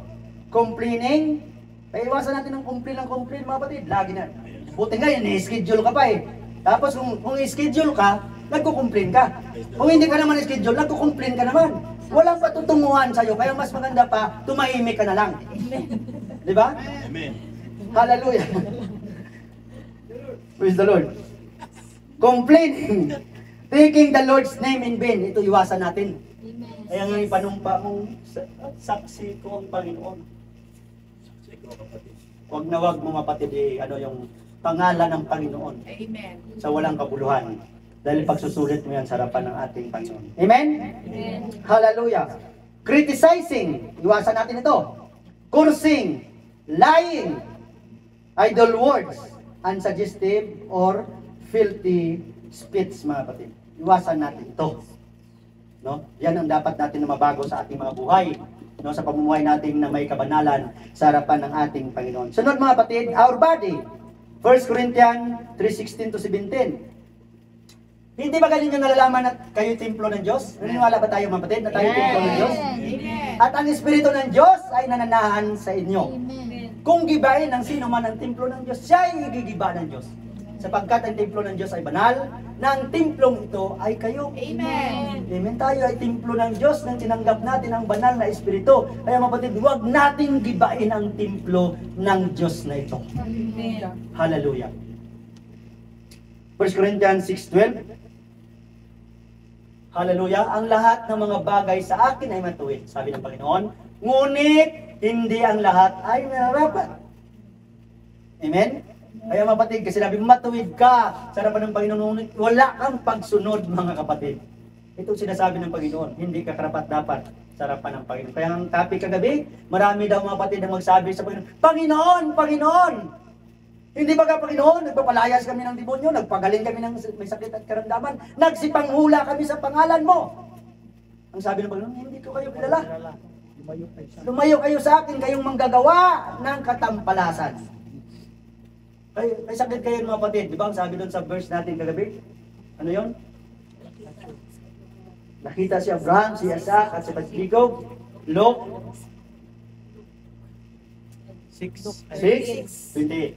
complaining, Kaya iwasan natin ng complain mga kapatid. Lagi na. Buti nga yan, i-schedule ka pa eh. Tapos kung i-schedule ka, nagko-complain ka. Kung hindi ka naman i-schedule, nagko-complain ka naman. Walang patutunguhan sa'yo, kaya mas maganda pa, tumahimik ka na lang. Di ba? Amen. Hallelujah. Praise the Lord. Complaining. Taking the Lord's name in vain. Ito iwasan natin. Kaya nga ipanumpa mong saksi ko ang Panginoon. Huwag na huwag mo mapatid yung pangalan ng Panginoon Amen. sa walang kabuluhan. Dahil pagsusulit mo yan sa harapan ng ating Panginoon. Amen? Amen. Hallelujah. Criticizing. Iwasan natin ito. Cursing. Lying. Idle words. Unsuggestive or filthy speech, mga kapatid. Iwasan natin ito. No? Yan ang dapat natin na mabago sa ating mga buhay. No, sa pamumuhay natin na may kabanalan sa harapan ng ating Panginoon. Sunod mga kapatid, our body. 1 Corinthians 3:16-17. Hindi ba galing nyo nalalaman na kayo templo ng Diyos? Naniniwala ba tayo mga kapatid na tayo templo ng Diyos? Amen. At ang Espiritu ng Diyos ay nananahan sa inyo. Amen. Kung gibain ng sino man ang templo ng Diyos, siya ay igigiba ng Diyos. Sapagkat ang templo ng Diyos ay banal, na ang templong ito ay kayo. Amen. Amen. Tayo ay templo ng Diyos nang tinanggap natin ang banal na Espiritu. Kaya mga kapatid, huwag nating gibain ang templo ng Diyos na ito. Amen. Hallelujah. 1 Corinthians 6:12. Hallelujah. Ang lahat ng mga bagay sa akin ay matuwid, sabi ng Panginoon. Ngunit, hindi ang lahat ay nararapat. Amen? Kaya mga kapatid, kasi sabi, matuwid ka sa harapan ng Panginoon, ngunit wala kang pagsunod, mga kapatid. Ito sinasabi ng Panginoon, hindi ka karapat-dapat sa harapan ng Panginoon. Kaya ang topic kagabi, marami daw mga kapatid na magsabi sa Panginoon, Panginoon, Panginoon! Hindi ba ka, Panginoon, nagpapalayas kami ng demonyo, nagpagaling kami ng may sakit at karamdaman, nagsipanghula kami sa pangalan mo. Ang sabi ng Panginoon, hindi ko kayo kilala. Lumayo kayo sa akin, kayong manggagawa ng katampalasan. May sakit kayo mga kapatid, di ba? Ang sabi doon sa verse natin kagabi, ano yon? Nakita si Abraham, si Isaac, at si Jacob, Luke 6:28.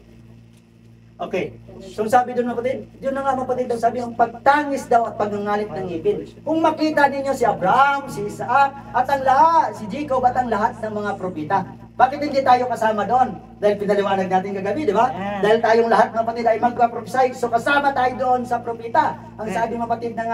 Okay. So sabi doon mga kapatid, yun na nga mga kapatid, ang sabi ang pagtangis daw at pagngangalit ng ngipin. Kung makita ninyo si Abraham, si Isaac, at ang lahat, si Jacob at ang lahat ng mga propeta. Bakit hindi tayo kasama doon? Dahil pinaliwanag natin kagabi, di ba? Dahil tayong lahat mga kapatid ay magpa-prophesy, so kasama tayo doon sa propeta. Ang sabi mga kapatid ng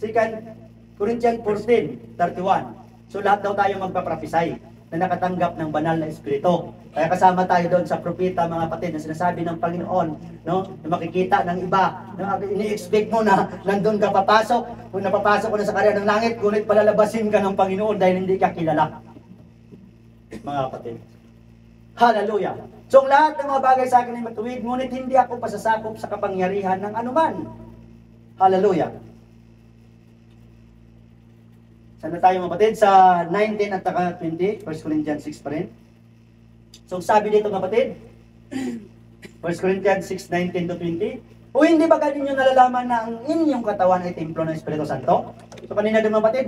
2 Corinthians 14:31. So lahat daw tayo magpa-prophesy na nakatanggap ng banal na Espiritu. Kaya kasama tayo doon sa propeta mga kapatid na sinasabi ng Panginoon, no? Na makikita ng iba, na ini-expect mo na nandun ka papasok, kung napapasok ko na sa karya ng langit, ngunit palalabasin ka ng Panginoon dahil hindi ka kilala. Mga kapatid. Hallelujah. So ang lahat ng mga bagay sa akin ay matuwid, ngunit hindi ako pasasakop sa kapangyarihan ng anuman. Hallelujah. Saan na tayo mga kapatid? Sa 19 at 20, 1 Corinthians 6 pa rin. So sabi dito mga kapatid, 1 Corinthians 6:19-20, o hindi ba galing nyo nalalaman na ang inyong katawan ay templo ng Espiritu Santo? So kanina din mga kapatid,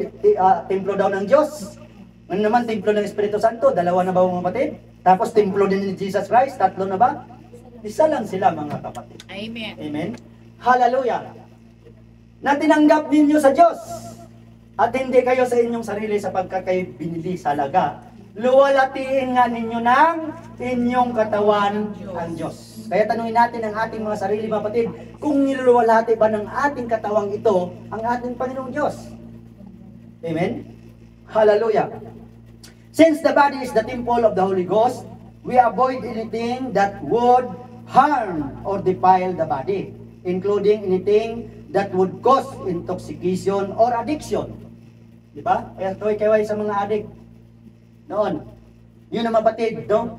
templo daw ng Diyos. Ngayon naman, templo ng Espiritu Santo, dalawa na ba mga kapatid? Tapos templo din ni Jesus Christ, tatlo na ba? Isa lang sila mga kapatid. Amen. Amen? Hallelujah! Na tinanggap ninyo sa Diyos at hindi kayo sa inyong sarili sapagkat kayo binili sa halaga. Luwalhatiin nga ninyo ng inyong katawan ang Diyos. Kaya tanungin natin ang ating mga sarili mga kapatid, kung niluluwalhati ba ng ating katawang ito ang ating Panginoong Diyos? Amen? Hallelujah! Since the body is the temple of the Holy Ghost, we avoid anything that would harm or defile the body, including anything that would cause intoxication or addiction. Di ba? Kaya kaway sa mga adik. Noon. Yun ang mapatid, no?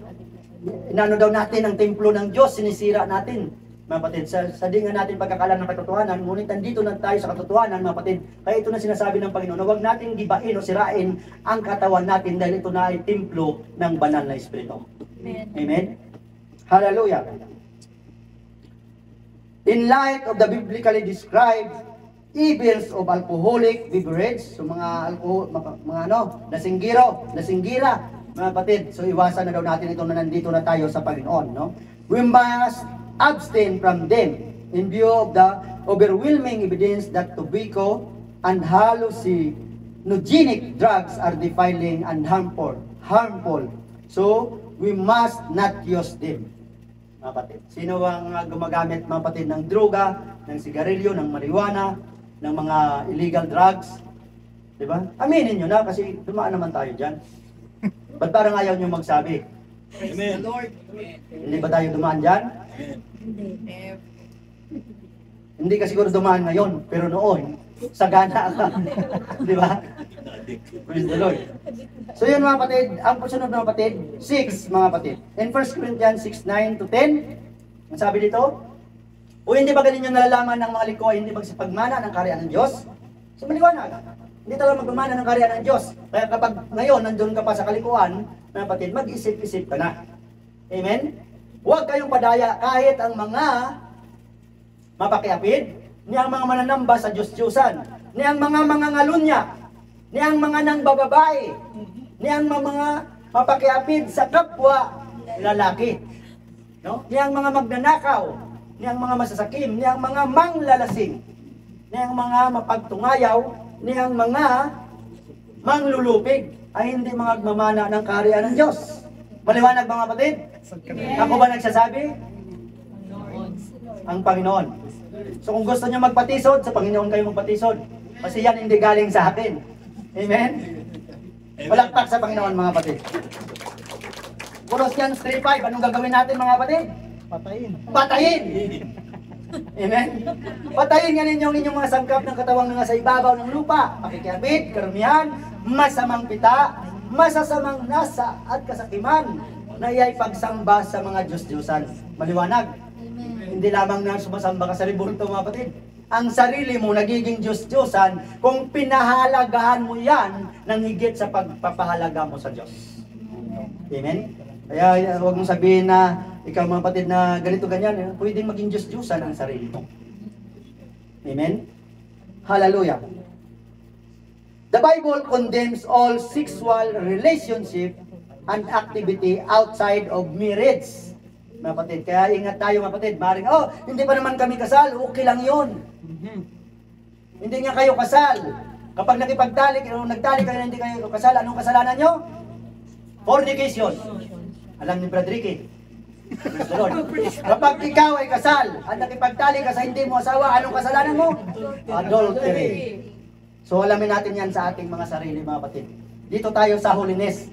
Inano daw natin ang templo ng Diyos, sinisira natin. Mga kapatid, sa di nga natin pagkakalam ng katotohanan, ngunit nandito na tayo sa katotohanan, mga kapatid. Kaya ito na sinasabi ng Panginoon, na huwag natin gibain o sirain ang katawan natin dahil ito na ay templo ng banal na Espiritu. Amen. Amen? Hallelujah! In light of the biblically described evils of alcoholic beverage, so mga alcohol, mga lasinggiro, lasinggira, mga kapatid. So iwasan na daw natin ito na nandito na tayo sa Panginoon, no? We must abstain from them in view of the overwhelming evidence that tobacco and hallucinogenic drugs are defiling and harmful. So we must not use them. Mga kapatid, sino ang gumagamit mga kapatid ng droga, ng sigarilyo, ng marijuana, ng mga illegal drugs? Diba? Aminin nyo na kasi dumaan naman tayo dyan. Ba't parang ayaw nyo magsabi? Amen. Lord. Hindi ba tayo dumaan dyan? Amen. Hindi ka siguro dumaan ngayon, pero noon, sagana ka. Di ba? Praise the Lord. So yun mga kapatid, ang pasunod mga kapatid, 6 mga kapatid. In 1 Corinthians 6:9 to 10, ang sabi dito, o hindi ba ganun yung nalalaman ng mga liko ay hindi magsipagmana ng kaharian ng Diyos? So maliwanag, hindi talaga magpamana ng kaharian ng Diyos. Kaya kapag ngayon nandun ka pa sa kalikuan, mga kapatid, mag-isip-isip ka na. Amen? Huwag kayong padaya kahit ang mga mapakiapid, ni ang mga mananamba sa Diyos-Diyusan, ni ang mga mangangalunya, ni ang mga nangbababae, ni ang mga mapakiapid sa kapwa lalaki, no? Ni ang mga magnanakaw, ni ang mga masasakim, ni ang mga manglalasing, ni ang mga mapagtungayaw, ni ang mga manglulupig, ay hindi magmamana ng kaharian ng Diyos. Maliwanag mga kapatid? Ako ba nagsasabi? Ang Panginoon. So kung gusto nyo magpatisod, sa Panginoon kayo magpatisod. Kasi yan hindi galing sa akin. Amen? Palakpak sa Panginoon mga kapatid. Colossians 3:5, anong gagawin natin mga kapatid? Patayin. Patayin! Amen? Patayin nga ninyo ang inyong mga sangkap ng katawang nga sa ibabaw ng lupa. Pakikiapid, karumihan, masamang pita, masasamang nasa at kasakiman na iyay pagsamba sa mga Diyos-Diyosan. Maliwanag. Hindi lamang na sumasamba ka sa ribulto mga kapatid. Ang sarili mo nagiging Diyos-Diyosan kung pinahalagahan mo yan ng higit sa pagpapahalaga mo sa Diyos. Amen? Kaya huwag mong sabihin na ikaw mga kapatid na ganito ganyan, pwedeng maging Diyos-Diyosan ang sarili mo. Amen? Hallelujah. The Bible condemns all sexual relationship and activity outside of marriage. Mga kapatid, kaya ingat tayo mga kapatid. Maring, hindi pa naman kami kasal, okay lang yun. Hindi nga kayo kasal. Kapag nagtali kayo na hindi kayo kasal, anong kasalanan nyo? Fornication. Alam ni Brother Ricky. Praise the Lord. Kapag ikaw ay kasal, at nakipagtali ka sa hindi mo asawa, anong kasalanan mo? Adultery. So alamin natin yan sa ating mga sarili mga kapatid. Dito tayo sa holiness.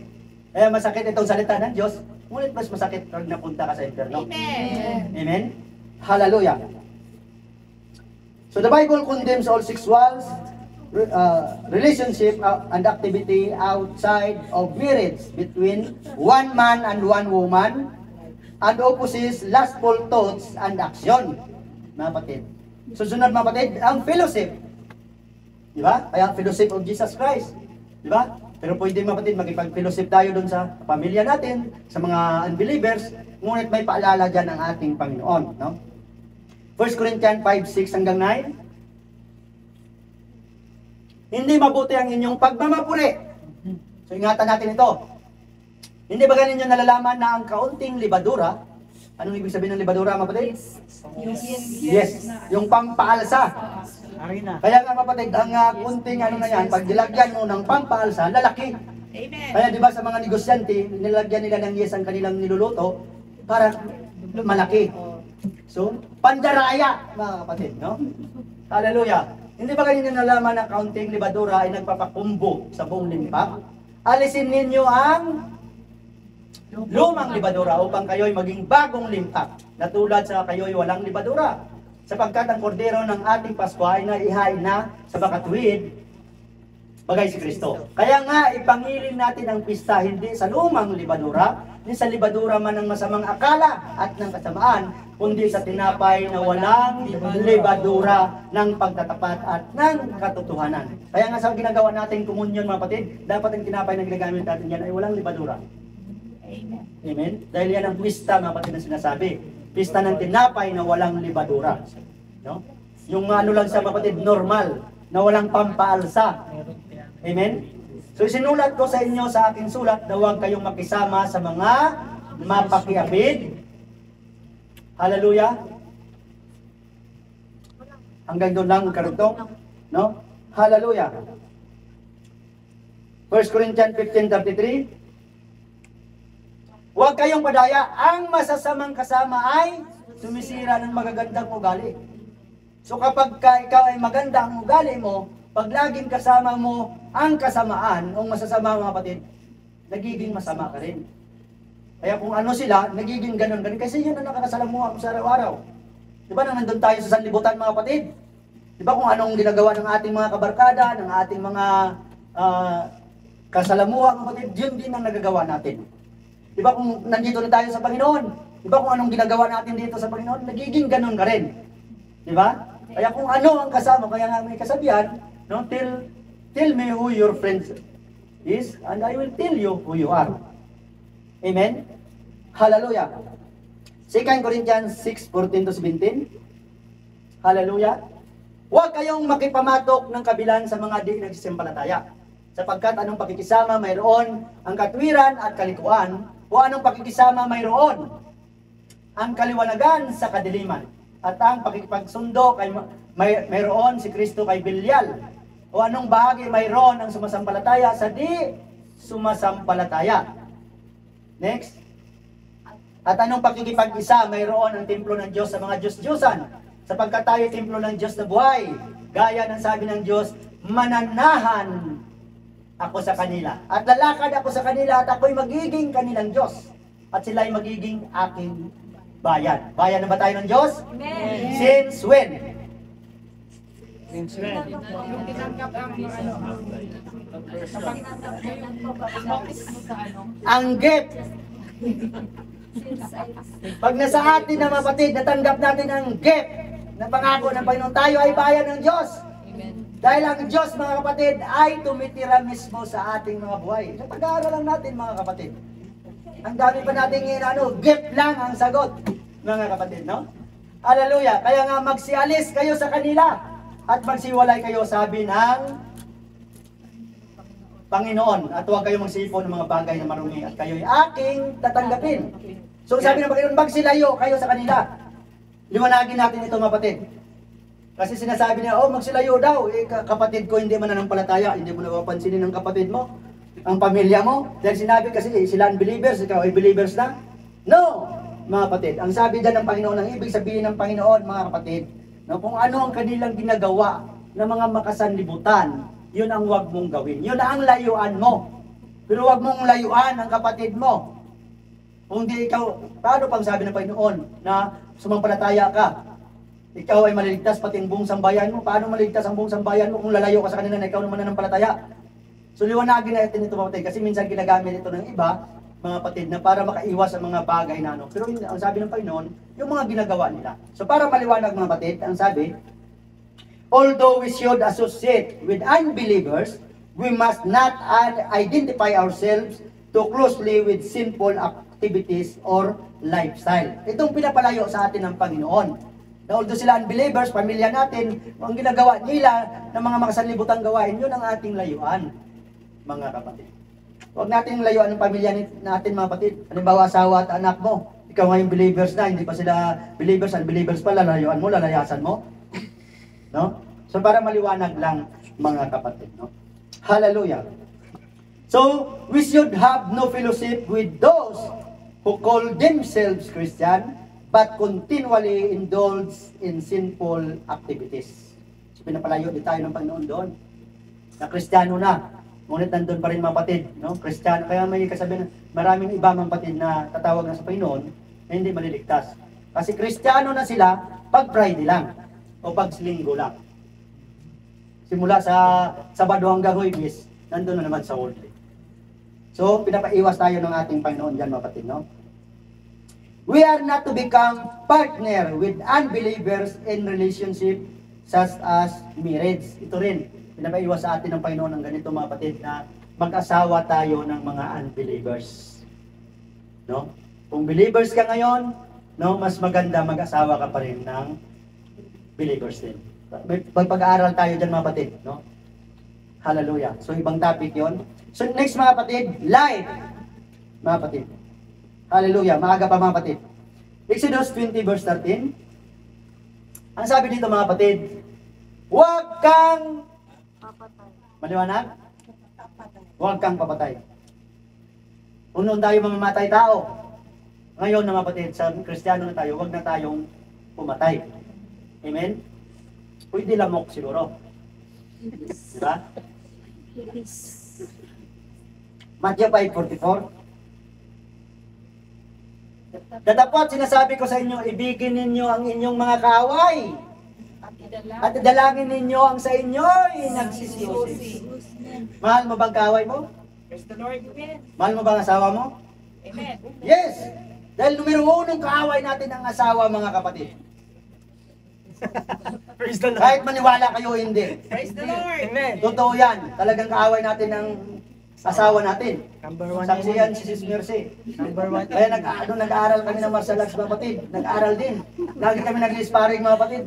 Masakit itong salita ng Diyos, ngunit mas masakit pag napunta ka sa inferno. Amen. Amen? Hallelujah. So the Bible condemns all sexual relationship and activity outside of marriage between one man and one woman and opposes lustful thoughts and action. Mga kapatid. Susunod mga kapatid, ang fellowship. Di ba? Kaya ang fellowship of Jesus Christ. Di ba? Pero pwede mga kapatid, magipag-fellowship tayo dun sa pamilya natin, sa mga unbelievers, ngunit may paalala dyan ang ating Panginoon. No? 1 Corinthians 5:6 hanggang 9. Hindi mabuti ang inyong pagmamapuri. So ingatan natin ito. Hindi ba ganin nyo nalalaman na ang kaunting libadura, anong ibig sabihin ng libadura mga kapatid? Yes. Yung pampaalsa. Arena. Kaya nga kapatid, ang kunting ano na yan, pag nilagyan mo ng pampaalsa, lalaki. Amen. Kaya di ba sa mga negosyante, nilagyan nila ng yes ang kanilang niluluto para malaki. So, pandaraya mga kapatid, no? Hallelujah. Hindi ba kanina nalaman na kaunting libadura ay nagpapakumbo sa buong limpak? Alisin ninyo ang lumang libadura upang kayo'y maging bagong limpak na tulad sa kayo'y walang libadura. Sapagkat ang kordero ng ating Pasko ay naihain na sa bakatuwid, bagay si Kristo. Kaya nga, ipangilin natin ang pista hindi sa lumang libadura, ni sa libadura man ng masamang akala at ng kasamaan, kundi sa tinapay na walang libadura ng pagtatapat at ng katotohanan. Kaya nga sa ginagawa natin komunyon mga kapatid, dapat ang tinapay na ginagamit natin yan ay walang libadura. Amen. Amen? Dahil yan ang pista mga kapatid na sinasabi. Pista ng tinapay na walang libadura. No? Yung ano lang sa mga kapatid, normal, na walang pampaalsa. Amen? So isinulat ko sa inyo sa aking sulat na huwag kayong makisama sa mga mapakiapid. Hallelujah. Hanggang doon lang karugtong, no? Hallelujah. 1 Corinthians 15:33. Huwag kayong padaya. Ang masasamang kasama ay sumisira ng magagandang ugali. So kapag ikaw ay maganda ang ugali mo, pag laging kasama mo ang kasamaan, o masasama mga kapatid, nagiging masama ka rin. Kaya kung ano sila, nagiging ganun. Kasi yun ang nakakasalamuha ko sa araw-araw. Di ba nang nandun tayo sa sanlibutan mga kapatid? Di ba kung anong ginagawa ng ating mga kabarkada, ng ating mga kasalamuha mga kapatid, yun din ang nagagawa natin. Di ba kung nandito na tayo sa Panginoon, di ba kung anong ginagawa natin dito sa Panginoon, nagiging ganun ka rin. Di ba? Kaya kung ano ang kasama, kaya nga may kasabihan, no, tell me who your friend is, and I will tell you who you are. Amen? Hallelujah. 2 Corinthians 6:14-17. Hallelujah. Huwag kayong makipamatok ng kabilan sa mga di nagsisimpalataya. Sapagkat anong pakikisama mayroon ang katwiran at kalikuan, o anong pakikisama mayroon ang kaliwanagan sa kadiliman, at ang pakikipagsundo kay mayroon si Kristo kay Belial, o anong bahagi mayroon ang sumasampalataya sa di sumasampalataya. Next. At anong pakikipag-isa mayroon ang templo ng Diyos sa mga Diyos-Diyusan, sapagkat tayo templo ng Diyos na buhay, gaya ng sabi ng Diyos, mananahan ako sa kanila, at lalakad ako sa kanila, at ako'y magiging kanilang Diyos, at sila'y magiging aking bayan. Bayan na ba tayo ng Diyos? Amen. Since when? Yung tinanggap ang Ang gift. Pag nasa atin na mapatid, natanggap natin ang gift na pangako ng Panginoon, tayo ay bayan ng Diyos. Dahil ang Diyos, mga kapatid, ay tumitira mismo sa ating mga buhay. So, pag-aaralan natin, mga kapatid. Ang dami pa nating gift lang ang sagot, mga kapatid, no? Hallelujah. Kaya nga magsialis kayo sa kanila at magsiwalay kayo, sabi ng Panginoon, at huwag kayong magsipon ng mga bagay na marumi, at kayo'y aking tatanggapin. So sabi ng Panginoon, magsilayo kayo sa kanila. Liwanagin natin ito, mga kapatid. Kasi sinasabi niya, oh, magsilayo daw. Kapatid ko hindi mananampalataya, hindi mo napapansinin ng kapatid mo, ang pamilya mo. Dahil sinabi kasi sila unbelievers, ikaw ay believers na. No, mga kapatid. Ang sabi dyan ng Panginoon, ang ibig sabihin ng Panginoon, mga kapatid, no, kung ano ang kanilang ginagawa ng mga makasanlibutan, yun ang huwag mong gawin. Yun ang layuan mo. Pero huwag mong layuan ang kapatid mo. Kung di ikaw, paano pang sabi ng Panginoon na sumampalataya ka? Ikaw ay maliligtas pati ang buong sambayan mo. Paano maligtas ang buong sambayan mo kung lalayo ka sa kanila na ikaw naman nananampalataya? So liwanagin natin ito, mga kapatid, kasi minsan ginagamit ito ng iba, mga kapatid, na para makaiwas sa mga bagay na ano. Pero ang sabi ng Panginoon, yung mga ginagawa nila. So para maliwanag, mga kapatid, ang sabi, although we should associate with unbelievers, we must not identify ourselves too closely with sinful activities or lifestyle. Itong pinapalayo sa atin ng Panginoon. Na although sila unbelievers, pamilya natin, ang ginagawa nila ng mga makasanlibutang gawain, yun ang ating layuan, mga kapatid. Huwag nating layuan ng pamilya natin, mga kapatid. Halimbawa, asawa at anak mo. Ikaw ngayon believers na, hindi pa sila believers, unbelievers pa, lalayuan mo, lalayasan mo. No? So para maliwanag lang, mga kapatid, no? Hallelujah. So we should have no fellowship with those who call themselves Christian but continually indulge in sinful activities. So pinapalayo din tayo ng Panginoon doon. Na Kristiyano na, ngunit nandun pa rin, mga kapatid, no? Kristiyano, kaya may kasabihan, maraming iba, mga kapatid, na tatawag na sa Panginoon na hindi maliligtas. Kasi Kristiyano na sila pag Friday lang o pag linggo lang. Simula sa Sabado hanggang Huwebes, nandun na naman sa worldly. So, pinapaiwas tayo ng ating Panginoon dyan, mga kapatid, no? We are not to become partner with unbelievers in relationship such as marriage. Ito rin, pinapaiwas sa atin ng Panginoon ng ganito, mga kapatid, na mag-asawa tayo ng mga unbelievers. No? Kung believers ka ngayon, no, mas maganda mag-asawa ka pa rin ng believers din. May pag-aaral tayo dyan, mga kapatid, no? Hallelujah. So ibang topic yon. So next mga kapatid, life. Mga kapatid. Hallelujah. Maaga pa mga kapatid. Exodus 20 verse 13. Ang sabi dito mga kapatid, huwag kang maliwanag? Huwag kang papatay. Kung noon tayo mamamatay tao, ngayon na mga kapatid, sa Kristiyano na tayo, huwag na tayong pumatay. Amen? Pwede lamok siguro. Diba? Matthew 5:44. Datapot sinasabi ko sa inyo, ibigin ninyo ang inyong mga kaaway. At dalangin ninyo ang sa inyo'y nagsisiyusi. Mahal mo bang kaaway mo? Praise the Lord. Amen. Mahal mo bang asawa mo? Amen. Yes! Dahil numero unong kaaway natin ang asawa mga kapatid. Praise the Lord. Kahit maniwala kayo o hindi. Praise the Lord. Amen. Totoo yan. Talagang kaaway natin ang asawa natin. Number one. Saksi yan si Sis Mercy. Number one. Kaya nag-aaral kami ng martial arts mga kapatid. Nag-aaral din. Lagi kami nag-sparring mga kapatid.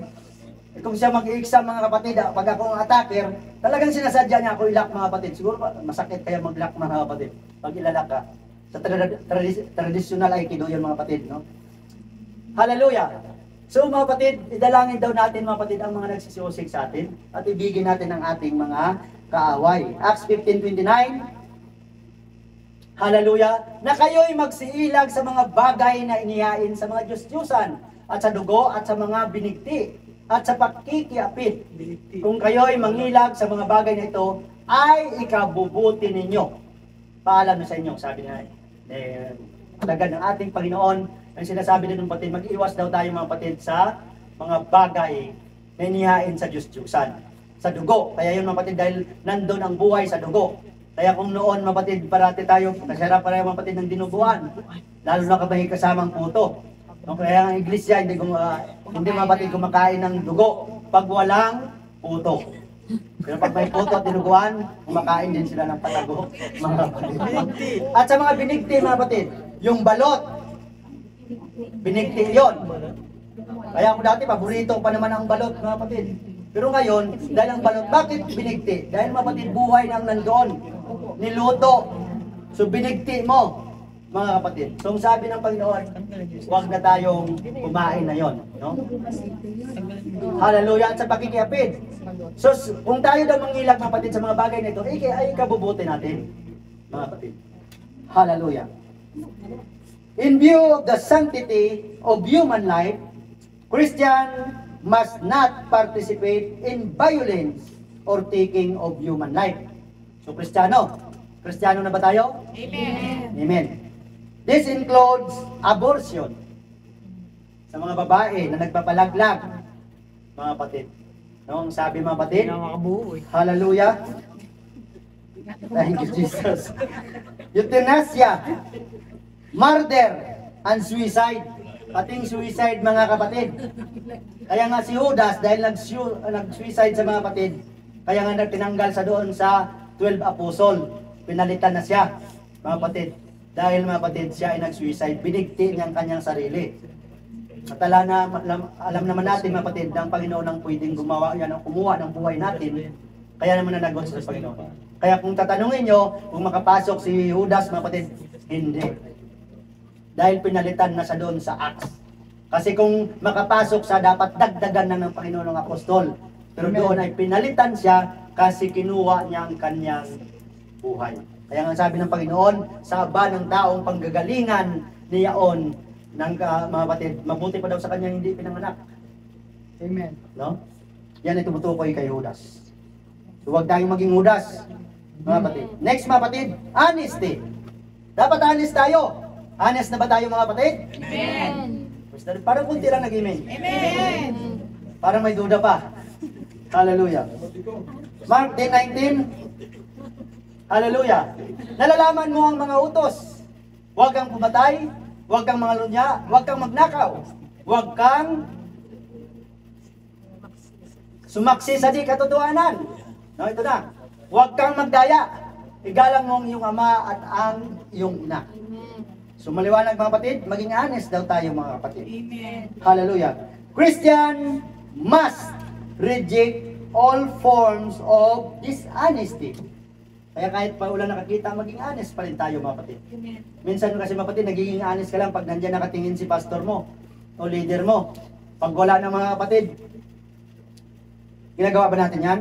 Kung siya mag-i-exam mga kapatid, pag ako ang attacker, talagang sinasadya niya ako ilak mga kapatid. Siguro masakit kaya mag-lock mga kapatid. Pag ilalak ka. Sa traditional Aikido yun mga kapatid. No? Hallelujah! So mga kapatid, idalangin daw natin mga kapatid ang mga nagsisiyosig sa atin at ibigin natin ang ating mga kaaway. Acts 15:29. Hallelujah! Na kayo'y magsiilag sa mga bagay na inihain sa mga Diyos-Diyosan at sa dugo at sa mga binigti at sa pakikiapit. Kung kayo'y mangilag sa mga bagay na ito, ay ikabubuti ninyo. Paalam na sa inyo, sabi na talaga ng ating Panginoon. Ang sinasabi din ng patid, mag-iwas daw tayo mga patid sa mga bagay na inihain sa Diyos-Diyosan. Sa dugo. Kaya yun mga patid, dahil nandun ang buhay sa dugo. Kaya kung noon mga patid, parati tayo, kasara pareho mga patid ng dinuguan. Lalo na kapag kasamang puto. No, kaya ang iglesia, hindi mga patid kumakain ng dugo pag walang puto. Pero pag may puto at dinuguan, kumakain din sila ng patago. Mga patid. At sa mga binigti mga patid, yung balot, binigti yon. Kaya ako dati, paborito pa naman ang balot mga kapatid. Pero ngayon, dahil ang balot, bakit binigti? Dahil mga kapatid, buhay nang nandoon. Niluto. So binigti mo, mga kapatid. So sabi ng Panginoon, huwag na tayong kumain na yon. No? Hallelujah. At sa pakikiapid. So kung tayo daw mangilag mga kapatid sa mga bagay na ito, ay kabubuti natin, mga kapatid. Hallelujah. In view of the sanctity of human life, Christian must not participate in violence or taking of human life. So, Kristiyano na ba tayo? Amen. Amen. This includes abortion sa mga babae na nagpapalaglag, mga kapatid. Noong sabi mga kapatid, hallelujah. Thank you, Jesus. Euthanasia, murder, and suicide. Pating suicide mga kapatid. Kaya nga si Judas dahil nag-suicide sa mga kapatid, kaya nga tinanggal sa doon sa 12 apostol. Pinalitan na siya, mga kapatid. Dahil mga kapatid, siya ay nag-suicide. Binigti niya ang kanyang sarili. At alam naman natin mga kapatid, na ang Panginoon ang pwedeng gumawa yan, ang kumuha ng buhay natin. Kaya naman nanagot sa Panginoon. Kaya kung tatanungin nyo, kung makapasok si Judas mga kapatid, hindi. Dahil pinalitan na sa doon sa Acts. Kasi kung makapasok sa dapat dagdagan na ng Panginoon ng Apostol. Pero doon ay pinalitan siya kasi kinuha niya ang kanyang buhay. Kaya nga sabi ng Panginoon, sa aba ng taong panggagalingan niyaon ng mga batid, mabuti pa daw sa kanya hindi pinanganak. Amen. No? Yan ay tumutukoy kay Judas. So huwag tayong maging Judas, mga batid. Next mga batid, honesty. Dapat honest tayo. Honest na ba tayo mga kapatid? Amen. Parang kunti lang nag-amen. Amen. Parang may duda pa. Hallelujah. Mark 10:19. Hallelujah. Nalalaman mo ang mga utos. Huwag kang pumatay, huwag kang mangalunya, huwag kang magnakaw, huwag kang sumaksi sa di katotohanan. No, ito na. Huwag kang magdaya. Igalang mo ang iyong ama at ang iyong ina. So maliwanag mga kapatid, maging honest daw tayo mga kapatid. Amen. Hallelujah. Christian must reject all forms of dishonesty. Kaya kahit pa wala nakakita, maging honest pa rin tayo mga kapatid. Amen. Minsan kasi mga kapatid, nagiging honest ka lang pag nandiyan nakatingin si pastor mo o leader mo. Pag wala na mga kapatid, ginagawa ba natin yan?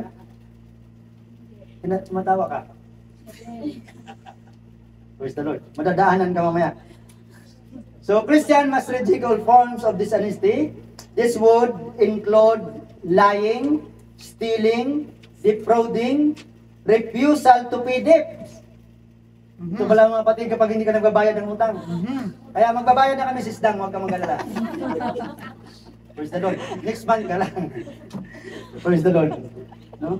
Matawa ka. Praise the Lord. Madadaanan ka mamaya. So, Christian must reject all forms of dishonesty. This would include lying, stealing, defrauding, refusal to pay debts. Ito pala mga kapatid kapag hindi ka nagbabayad ng utang. Kaya magbabayad na kami, Sis Dang, huwag ka mag-alala. Praise the Lord. Next month ka lang. Praise the Lord. No?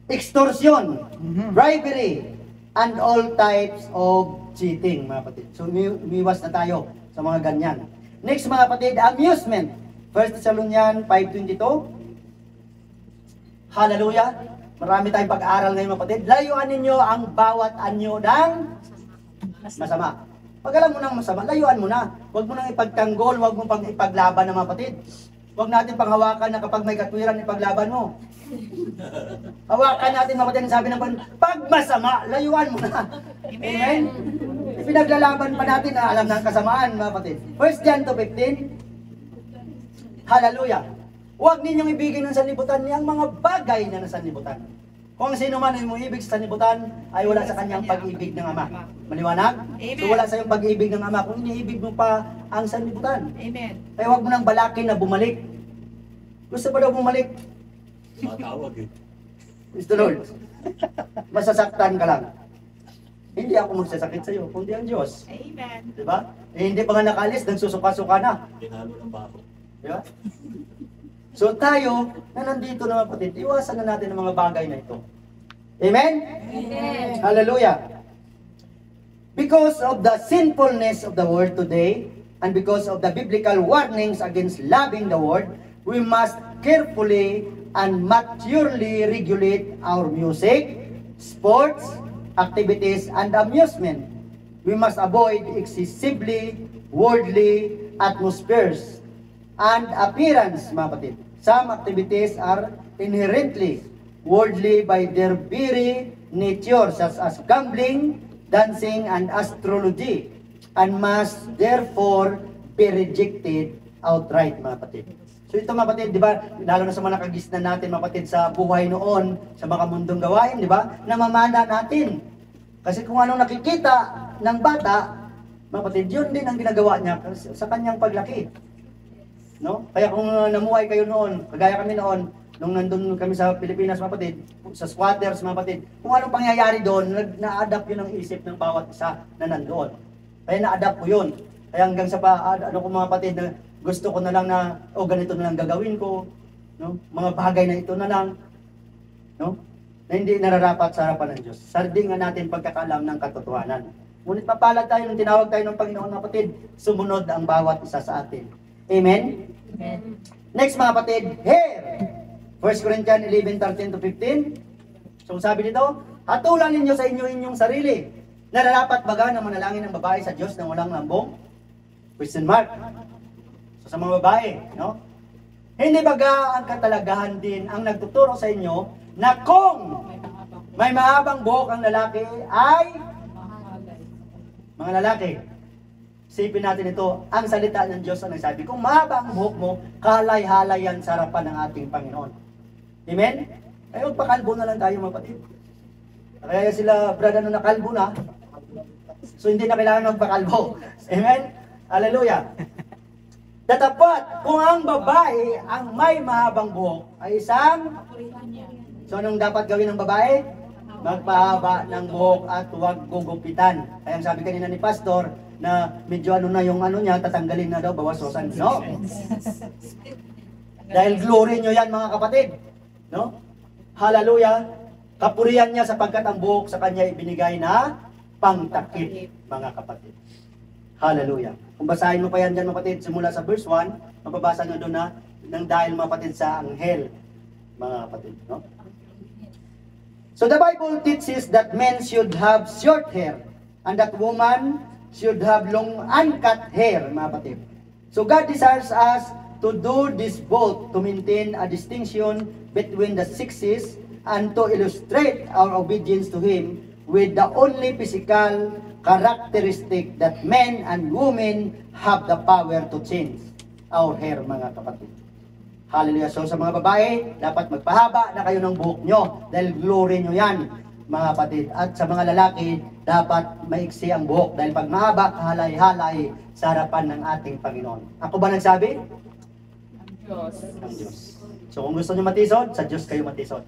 Extortion, bribery, and all types of cheating, mga kapatid. So, umiwas na tayo sa mga ganyan. Next, mga kapatid, amusement. 1 Thessalonians 5:22. Hallelujah. Marami tayong pag-aaral ngayon, mga kapatid. Layuan ninyo ang bawat anyo ng masama. Pag alam mo ng masama, layuan mo na. Huwag mo nang ipagtanggol, huwag mo pang ipaglaban ng mga kapatid. Huwag natin panghawakan na kapag may katwiran, ipaglaban mo. Hawakan natin, mga kapatid, ang sabi ng Panginoon, pag masama, layuan mo na. Amen? Ipinaglalaban pa natin na alam ng kasamaan, mga kapatid. 1 John 2:15. Hallelujah. Huwag ninyong ibigin ng sanlibutan niyang mga bagay na nasa sanlibutan. Kung sino man ay umuibig sa sanlibutan, ay wala sa kanyang pag-ibig ng Ama. Maliwanag? Amen. So wala sa iyong pag-ibig ng Ama kung iniibig mo pa ang sanlibutan. Amen. Kaya huwag mo nang balakin na bumalik. Gusto pa daw bumalik? Matawag eh. Praise the Lord. Masasaktan ka lang. Hindi ako magsasakit sa iyo, kundi ang Diyos. Amen. Di ba? Eh, hindi pa nga nakalis, nagsusuka-suka na. Tinalo ng bako. Di ba? So tayo, na nandito na kapatid, iwasan na natin ang mga bagay na ito. Amen? Amen. Hallelujah. Because of the sinfulness of the world today, and because of the biblical warnings against loving the world, we must carefully and maturely regulate our music, sports, activities, and amusement. We must avoid excessively worldly atmospheres and appearance, mga kapatid. Some activities are inherently worldly by their very nature, such as gambling, dancing, and astrology, and must therefore be rejected outright, mga kapatid. So ito, mga kapatid, di ba, lalo na sa mga nakagisnan natin, mga kapatid, sa buhay noon, sa mga mundong gawain, di ba, namamana natin. Kasi kung anong nakikita ng bata, mga kapatid, yun din ang ginagawa niya sa kanyang paglaki. No? Kaya kung namuhay kayo noon, kagaya kami noon, nung nandun kami sa Pilipinas, mga kapatid, sa squatters, mga kapatid, kung anong pangyayari doon, na-adapt yun ang isip ng bawat isa na nandoon. Kaya na-adapt ko yun. Kaya hanggang sa ano ko, mga kapatid, na gusto ko na lang na, ganito na lang gagawin ko, no? Mga bagay na ito na lang, no? Na hindi nararapat sa harapan ng Diyos. Sardingan natin pagkakalam ng katotohanan. Ngunit mapalad tayo nung tinawag tayo ng Panginoon, mga kapatid, sumunod ang bawat isa sa atin. Amen? Amen. Next, mga kapatid, hair. 1 Corinthians 11:13-15. So sabi nito, hatulan ninyo sa inyong sarili. Nararapat baga na manalangin ng babae sa Diyos na walang lambong? Question mark. So sa mga babae, no? Hindi baga ang katalagahan din ang nagtuturo sa inyo na kung may mahabang buhok ang lalaki ay mga lalaki. Isipin natin ito, ang salita ng Diyos ang nagsabi, kung mahaba ang buhok mo, kalay-halay yan sa harapan ng ating Panginoon. Amen? Ay, magpakalbo na lang tayo, mga kapatid. Kaya sila, brada, na nakalbo na, so hindi na kailangan magpakalbo. Amen? Hallelujah. Tatapat, kung ang babae ang may mahabang buhok, ay isang, so anong dapat gawin ng babae? Magpahaba ng buhok at huwag gugupitan. Kaya ang sabi kanina ni Pastor, na medyo ano na yung ano niya, tatanggalin na daw, bawasosan. No? Dahil glory nyo yan, mga kapatid. No? Hallelujah. Kapurihan niya sapagkat ang buhok sa kanya ibinigay na pangtakip, mga kapatid. Hallelujah. Kung basahin mo pa yan dyan, mga kapatid, simula sa verse 1, mababasa nyo doon na nang dahil, mga kapatid, sa anghel, mga kapatid. No? So the Bible teaches that men should have short hair and that woman should have long uncut hair, mga kapatid. So God desires us to do this both to maintain a distinction between the sexes and to illustrate our obedience to Him with the only physical characteristic that men and women have the power to change our hair, mga kapatid. Hallelujah. So sa mga babae, dapat magpahaba na kayo ng buhok nyo dahil glory nyo yan, mga kapatid. At sa mga lalaki, dapat maiksi ang buhok dahil pag mahaba, halay-halay sa harapan ng ating Panginoon. Ako ba nagsabi? Ang Diyos. So kung gusto nyo matisod, sa Diyos kayo matisod.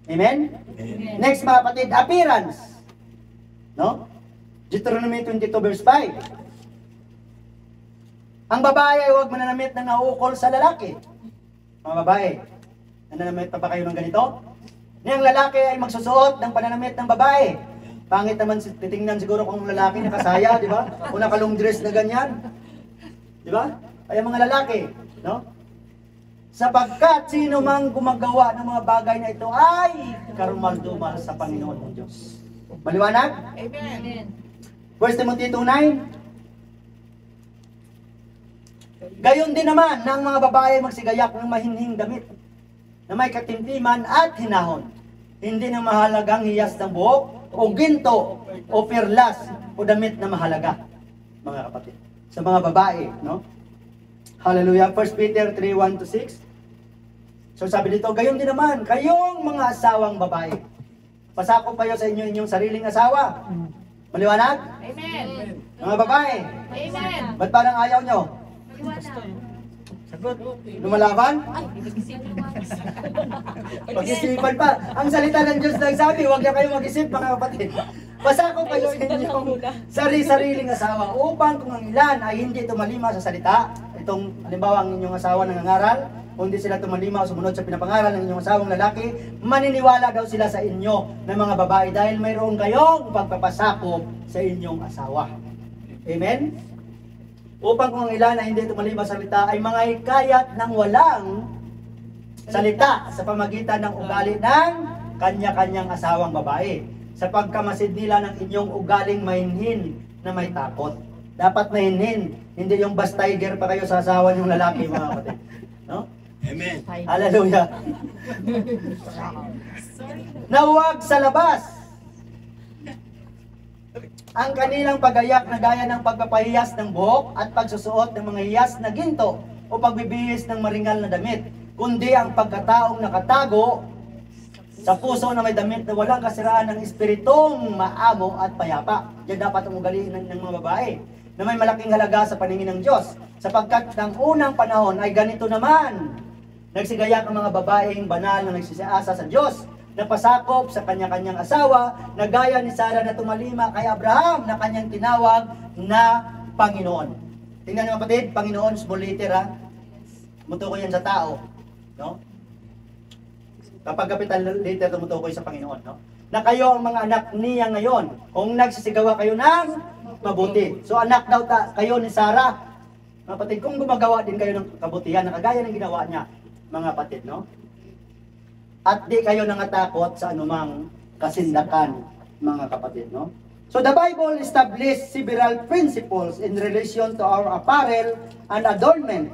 Amen? Amen. Next, mga kapatid, appearance. No? Deuteronomy 22 verse 5. Ang babae ay huwag mananamit ng nauukol sa lalaki. Mga babae, nananamit pa ba kayo ng ganito? Ang lalaki ay magsusuot ng pananamit ng babae. Pangit naman titingnan siguro kung lalaki nakasaya, di ba? O nakalong dress na ganyan. Di ba? Kaya mga lalaki, no? Sapagkat sino mang gumagawa ng mga bagay na ito ay karumal-dumal sa Panginoon ng Diyos. Maliwanag? Amen. 1 Timothy 2:9. Gayon din naman ng mga babae magsigayak ng mahinhing damit na may katimtiman at hinahon. Hindi ng mahalagang hiyas ng buhok o ginto o perlas o damit na mahalaga, mga kapatid. Sa mga babae, no? Hallelujah. 1 Peter 3:1-6. So sabi dito, gayon din naman, kayong mga asawang babae. Pasakop kayo sa inyong sariling asawa. Maliwanag? Amen. Mga babae, Amen. ba't parang ayaw nyo? Sagot. Lumalaban? Pag-isipan pa. Ang salita ng Diyos nagsabi, huwag na kayo mag-isip, mga kapatid. Pasakop kayo sa inyong sariling asawa upang kung ang ilan ay hindi tumalima sa salita, itong halimbawa ang inyong asawa nangangaral, kung hindi sila tumalima o sumunod sa pinapangaral ng inyong asawang lalaki, maniniwala daw sila sa inyo ng mga babae dahil mayroon kayong pagpapasakop sa inyong asawa. Amen? Upang kung ang ilan na hindi tumalima sa salita ay mga hikayat ng walang salita sa pamagitan ng ugali ng kanya-kanyang asawang babae. Sa pagkamasid nila ng inyong ugaling mahinhin na may takot. Dapat mahinhin, hindi yung bas-tiger pa kayo sa asawa niyong lalaki, mga kapatid. No? Amen. Hallelujah. Na huwag sa labas ang kanilang pagayak na gaya ng pagpapahiyas ng buhok at pagsusuot ng mga hiyas na ginto o pagbibihis ng maringal na damit, kundi ang pagkataong nakatago sa puso na may damit na walang kasiraan ng espiritong maamo at payapa. Diyan dapat ang ugali ng mga babae na may malaking halaga sa paningin ng Diyos, sapagkat ng unang panahon ay ganito naman. Nagsigayak ang mga babaeng banal na nagsisiasa sa Diyos, napasakop sa kanya-kanyang asawa, na gaya ni Sarah na tumalima kay Abraham na kanyang tinawag na Panginoon. Tingnan niyo kapatid, Panginoon, small letter ha. Tumutukoy yan sa tao. No? Kapag capital letter, tumutukoy sa Panginoon. No? Na kayo ang mga anak niya ngayon, kung nagsisigawa kayo ng mabuti. So anak daw kayo ni Sarah. Mga kapatid, kung gumagawa din kayo ng kabutihan, na kagaya ng ginawa niya, mga kapatid, no? At di kayo nangatakot sa anumang kasindakan, mga kapatid, no? So the Bible established several principles in relation to our apparel and adornment.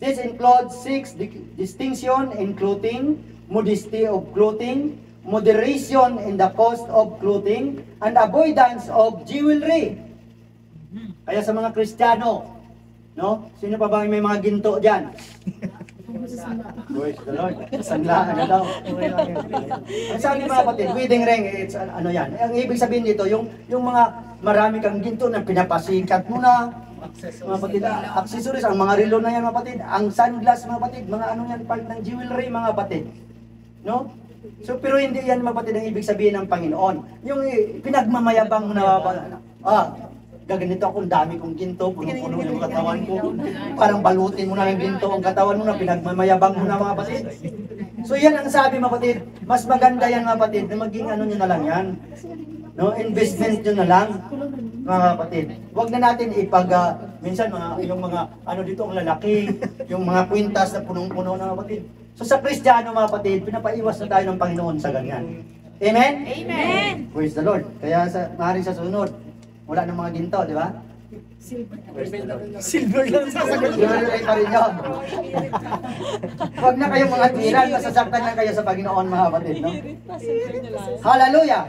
This includes 6 distinction in clothing, modesty of clothing, moderation in the cost of clothing, and avoidance of jewelry. Kaya sa mga Kristiyano, no? Sino pa ba may mga ginto diyan? Praise the Lord. Sanglaan na daw. Ang sabi mga kapatid, wedding ring, it's ano yan. Ang ibig sabihin dito, yung mga marami kang ginto na pinapasikat mo na, mga kapatid, accessories, ang mga relo na yan mga kapatid, ang sunglass mga kapatid, mga ano yan, part ng jewelry mga kapatid. No? So, pero hindi yan mga kapatid ang ibig sabihin ng Panginoon. Yung pinagmamayabang mo na, gaganito akong dami kong ginto, puno-puno yung katawan ko. Parang balutin mo na yung ginto ang katawan mo na pinagmamayabang mo na mga kapatid. So yan ang sabi mga kapatid, mas maganda yan mga kapatid, na maging ano nyo na lang yan. No? Investment nyo na lang, mga kapatid. Huwag na natin minsan yung mga ano dito ang lalaki, yung mga kwintas na punong-puno na mga kapatid. So sa Kristiyano mga kapatid, pinapaiwas na tayo ng Panginoon sa ganyan. Amen? Amen. Praise the Lord. Kaya maaaring sa sunod, wala ng mga ginto, di ba? Silver lang sasagot. Jewelry pa rin yun. Huwag na kayong mga tiran, masasaktan na kayo sa Panginoon, mga kapatid. No? Hallelujah!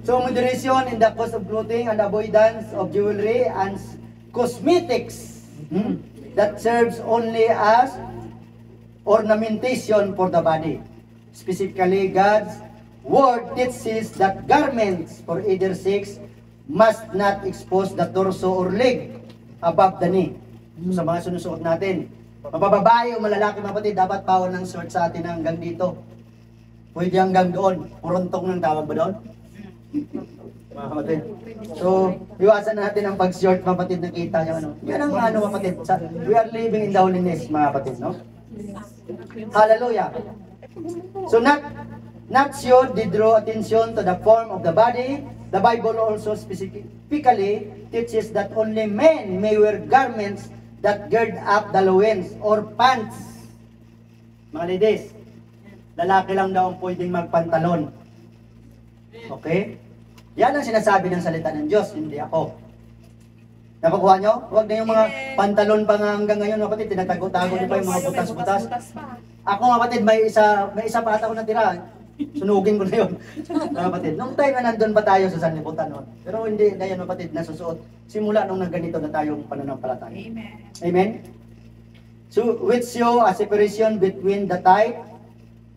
So, moderation in the cost of clothing and avoidance of jewelry and cosmetics that serves only as ornamentation for the body. Specifically, God's word teaches that garments for either sex must not expose the torso or leg above the knee. So, sa mga sinusuot natin, mabababae o malalaki, mga kapatid, dapat bawal ng short sa atin hanggang dito. Pwede hanggang doon. Puruntong ng tawag ba doon? Mga kapatid. So, iwasan natin ang pag-short, mga kapatid, nakita nyo. Ano? Yan ang ano, mga kapatid. We are living in the holiness, mga kapatid, no? Hallelujah. So, not should they draw attention to the form of the body. The Bible also specifically teaches that only men may wear garments that gird up the loins or pants. Mga ladies, lalaki lang daw ang pwedeng magpantalon. Okay? Yan ang sinasabi ng salita ng Diyos, hindi ako. Nakukuha nyo? Huwag na yung mga pantalon pa nga hanggang ngayon, kapatid, tinatago-tago din pa yung mga butas-butas. Ako, kapatid, may isa pa ata ko natira. Sunugin ko na yun. Mga kapatid, nung time na nandun pa tayo sa sanlibutan noon. Pero hindi na yan, kapatid, nasusuot. Simula nung nagganito na tayong pananampalataya. Amen. Amen? So, which show a separation between the type,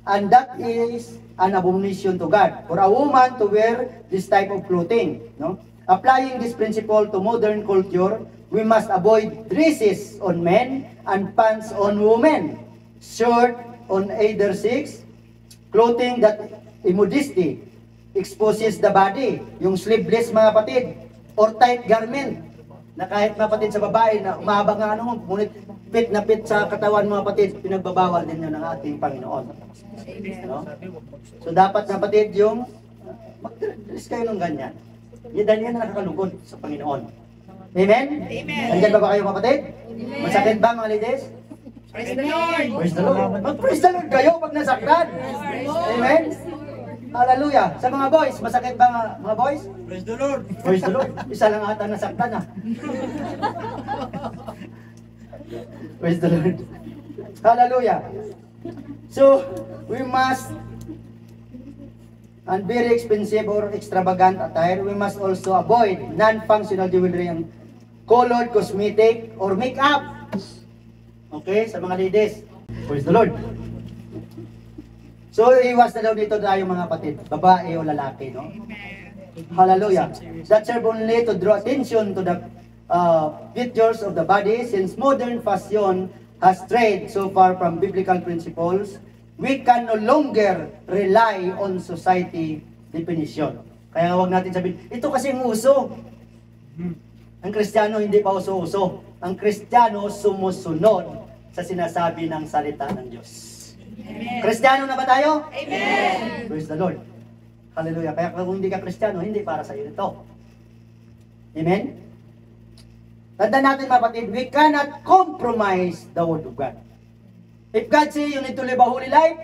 and that is an abomination to God. For a woman to wear this type of clothing, no? Applying this principle to modern culture, we must avoid dresses on men and pants on women, short on either sex, clothing that immodesty exposes the body, yung sleeveless, mga kapatid, or tight garment, na kahit, mga kapatid, sa babae na umahaba nga ano, ngunit pit na pit sa katawan, mga kapatid, pinagbabawal din yun ng ating Panginoon. No? So dapat, mga kapatid, yung mag-dress kayo ng ganyan. Dahil yan na nakakalugod sa Panginoon. Amen? Amen. Nandiyan ba kayo, mga kapatid? Masakit ba, mga ladies? Praise the Lord. Praise the Lord. Mag-praise the Lord kayo pag nasaktan. Amen? Hallelujah. Sa mga boys, masakit ba, mga boys? Praise the Lord! Praise the Lord. Isa lang ata nasaktan, ha? Praise the Lord. Hallelujah. So, we must, and very expensive or extravagant attire, we must also avoid non-functional jewelry and colored cosmetic or makeup. Okay, sa mga ladies. Praise the Lord. So, iwas na daw dito tayo, mga kapatid, babae o lalaki, no? Hallelujah. That serve only to draw attention to the features of the body, since modern fashion has strayed so far from biblical principles, we can no longer rely on society definition. Kaya huwag natin sabihin, ito kasi yung uso. Ang Kristiyano hindi pa uso-uso. Ang Kristiyano sumusunod sa sinasabi ng salita ng Diyos. Amen. Kristiyano na ba tayo? Amen. Praise the Lord. Hallelujah. Kaya kung hindi ka Kristiyano, hindi para sa iyo ito. Amen? Tandaan natin, mga kapatid, we cannot compromise the Word of God. If God say you need to live a holy life,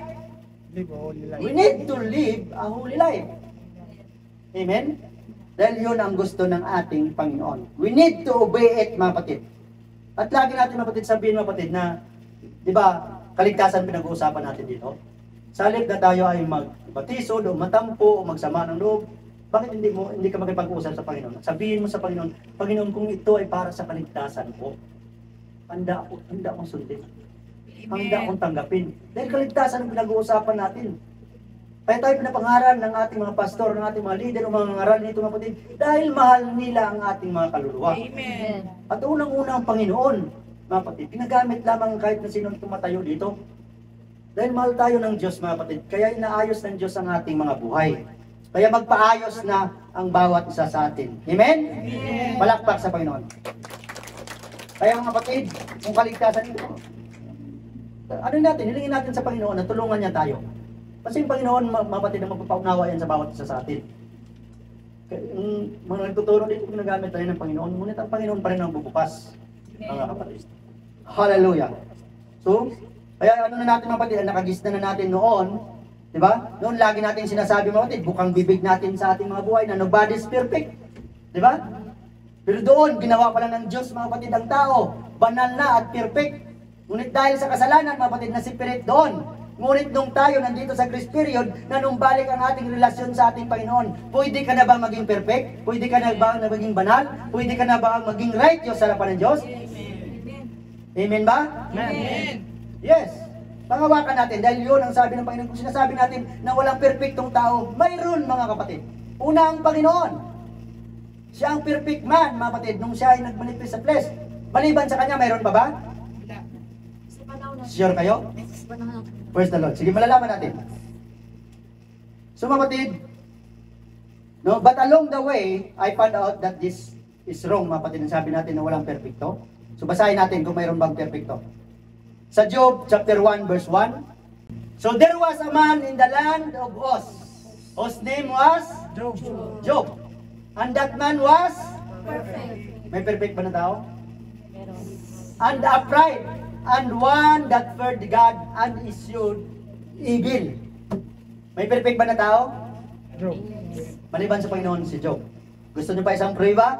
Live a holy life. we need to live a holy life. Amen? Dahil yun ang gusto ng ating Panginoon. We need to obey it, mga kapatid. At lagi natin, mga kapatid, sabihin, mga kapatid, na, di ba, kaligtasan pinag-uusapan natin dito. Sa halip na tayo ay magbatisod o matampo o magsama ng loob, bakit hindi ka makipag-usap sa Panginoon? Sabihin mo sa Panginoon, Panginoon, kung ito ay para sa kaligtasan ko, handa akong sundin. Handa akong tanggapin. Dahil kaligtasan ang pinag-uusapan natin. Kaya tayo pinapangaral ng ating mga pastor, ng ating mga leader, o mga ngaral nito, mga kapatid, dahil mahal nila ang ating mga kaluluwa. Amen. At unang-unang Panginoon, mga kapatid, pinagamit lamang kahit na sino tumatayo dito. Dahil mahal tayo ng Diyos, mga kapatid, kaya inaayos ng Diyos ang ating mga buhay. Kaya magpaayos na ang bawat isa sa atin. Amen? Amen. Palakpak sa Panginoon. Kaya mga kapatid, kung kaligtasan ito, ano natin, hilingin natin sa Panginoon na tulungan niya tayo. Kasi yung Panginoon, mga kapatid, na magpapaunawa yan sa bawat isa sa atin. Mga nagtuturo dito, ginagamit tayo ng Panginoon, ngunit ang Panginoon pa rin ang bubukas, mga kapatid. Hallelujah. So, kaya ano na natin, mga kapatid, nakagista na natin noon, di ba? Noon lagi natin sinasabi, mga kapatid, bukang bibig natin sa ating mga buhay na nobody's perfect. Di ba? Pero doon, ginawa pala ng Diyos, mga kapatid, ang tao, banal na at perfect. Ngunit dahil sa kasalanan, mga kapatid, na-separate doon. Ngunit nung tayo nandito sa grace period, na nung balik ang ating relasyon sa ating Panginoon, pwede ka na ba maging perfect? Pwede ka na ba maging banal? Pwede ka na ba maging righteous sa harapan ng Diyos? Amen ba? Amen. Yes. Pangawakan natin dahil yun ang sabi ng Panginoon. Kung sinasabi natin na walang perfectong tao, mayroon mga kapatid. Una ang Panginoon. Siya ang perfect man, mga kapatid, nung siya ay nagmanifest sa flesh. Maliban sa kanya, mayroon pa ba? Wala. Sure kayo? Praise the Lord. Sige, malalaman natin. So mga kapatid, no, but along the way, I found out that this is wrong, mga kapatid. Ang sabi natin na walang perfecto. So basahin natin kung mayroon bang perfecto. Sa Job chapter 1 verse 1. So there was a man in the land of Uz, whose name was Job. Job. And that man was, Perfect. may perfect ba na tao? And upright, and one that feared God and eschewed evil. May perfect ba na tao? Job. Maliban sa Panginoon si Job. Gusto niyo pa isang prueba?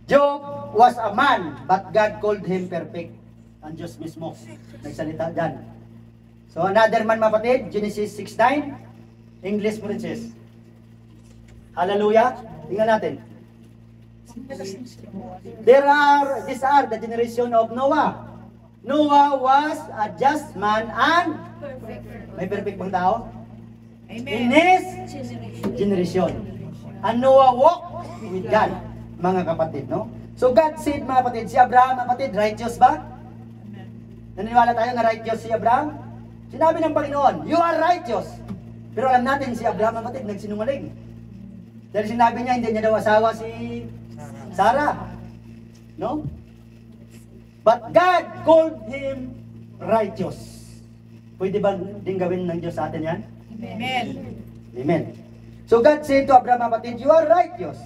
Job was a man, but God called him perfect. Ang Diyos mismo nagsalita dyan. So another man, mga kapatid, Genesis 6:9, English princess. Hallelujah. Tingnan natin. These are the generation of Noah. Noah was a just man and Perfect. may perfect bang tao? In Amen. his Generation. generation. And Noah walked with God, mga kapatid, no? So God said, mga kapatid, si Abraham, mga kapatid, righteous ba? Naniniwala tayo na righteous si Abraham? Sinabi ng Panginoon, you are righteous. Pero alam natin si Abraham, mga kapatid, nagsinungaling. Dahil sinabi niya, hindi niya daw asawa si Sarah. No? But God called him righteous. Pwede ba din gawin ng Diyos sa atin yan? Amen. Amen. So God said to Abraham, mga kapatid, you are righteous.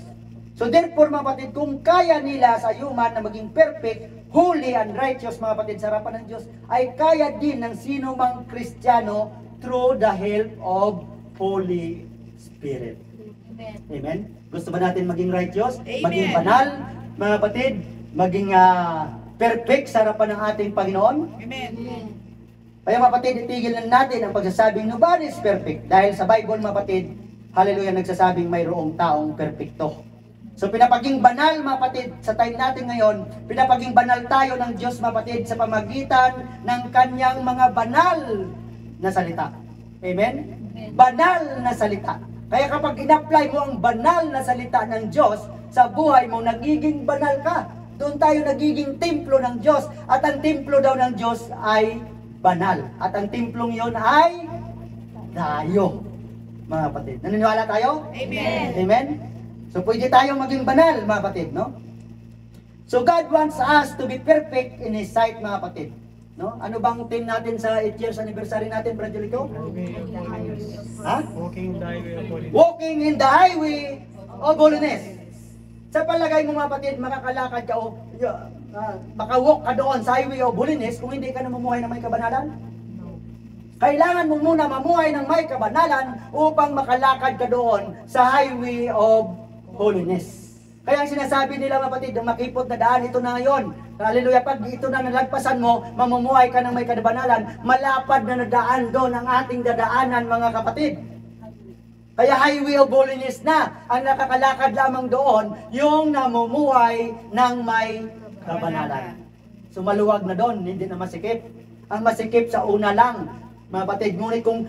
So therefore, mga kapatid, kung kaya nila sa human na maging perfect, holy and righteous, mga kapatid, sa harapan ng Diyos, ay kaya din ng sino mang Kristiyano through the help of Holy Spirit. Amen. Amen? Gusto ba natin maging righteous? Amen. Maging banal, mga kapatid? Maging perfect sa harapan ng ating Panginoon? Amen. Amen. Kaya mga kapatid, itigil lang natin ang pagsasabing nobody is perfect. Dahil sa Bible, mga kapatid, hallelujah, nagsasabing mayroong taong perfecto. So pinapaging banal, mga kapatid, sa time natin ngayon, pinapaging banal tayo ng Diyos, mga kapatid, sa pamagitan ng kanyang mga banal na salita. Amen? Banal na salita. Kaya kapag in-apply mo ang banal na salita ng Diyos sa buhay mo, nagiging banal ka. Doon tayo nagiging templo ng Diyos. At ang templo daw ng Diyos ay banal. At ang templong yon ay tayo, mga kapatid. Naniniwala tayo? Amen. Amen? So pwede tayong maging banal, mga kapatid, no? So God wants us to be perfect in His sight, mga kapatid. No? Ano bang theme natin sa 8 years anniversary natin, Brother Lico? Ha? Walking the highway of holiness. Walking in the highway of holiness. Sa palagay mo, mga kapatid, makakalakad ka o makawalk ka doon sa highway of holiness kung hindi ka na mamuhay ng may kabanalan? Kailangan mo muna mamuhay ng may kabanalan upang makalakad ka doon sa highway of holiness. Kaya ang sinasabi nila, mga kapatid, ang makipot na daan, ito na ngayon. Hallelujah, pag ito na nalagpasan mo, mamumuhay ka ng may kabanalan, malapad na nadaan doon ang ating dadaanan, mga kapatid. Kaya highway of holiness na, ang nakakalakad lamang doon, yung namumuhay ng may kabanalan. So maluwag na doon, hindi na masikip. Ang masikip sa una lang, mga kapatid, ngunit kung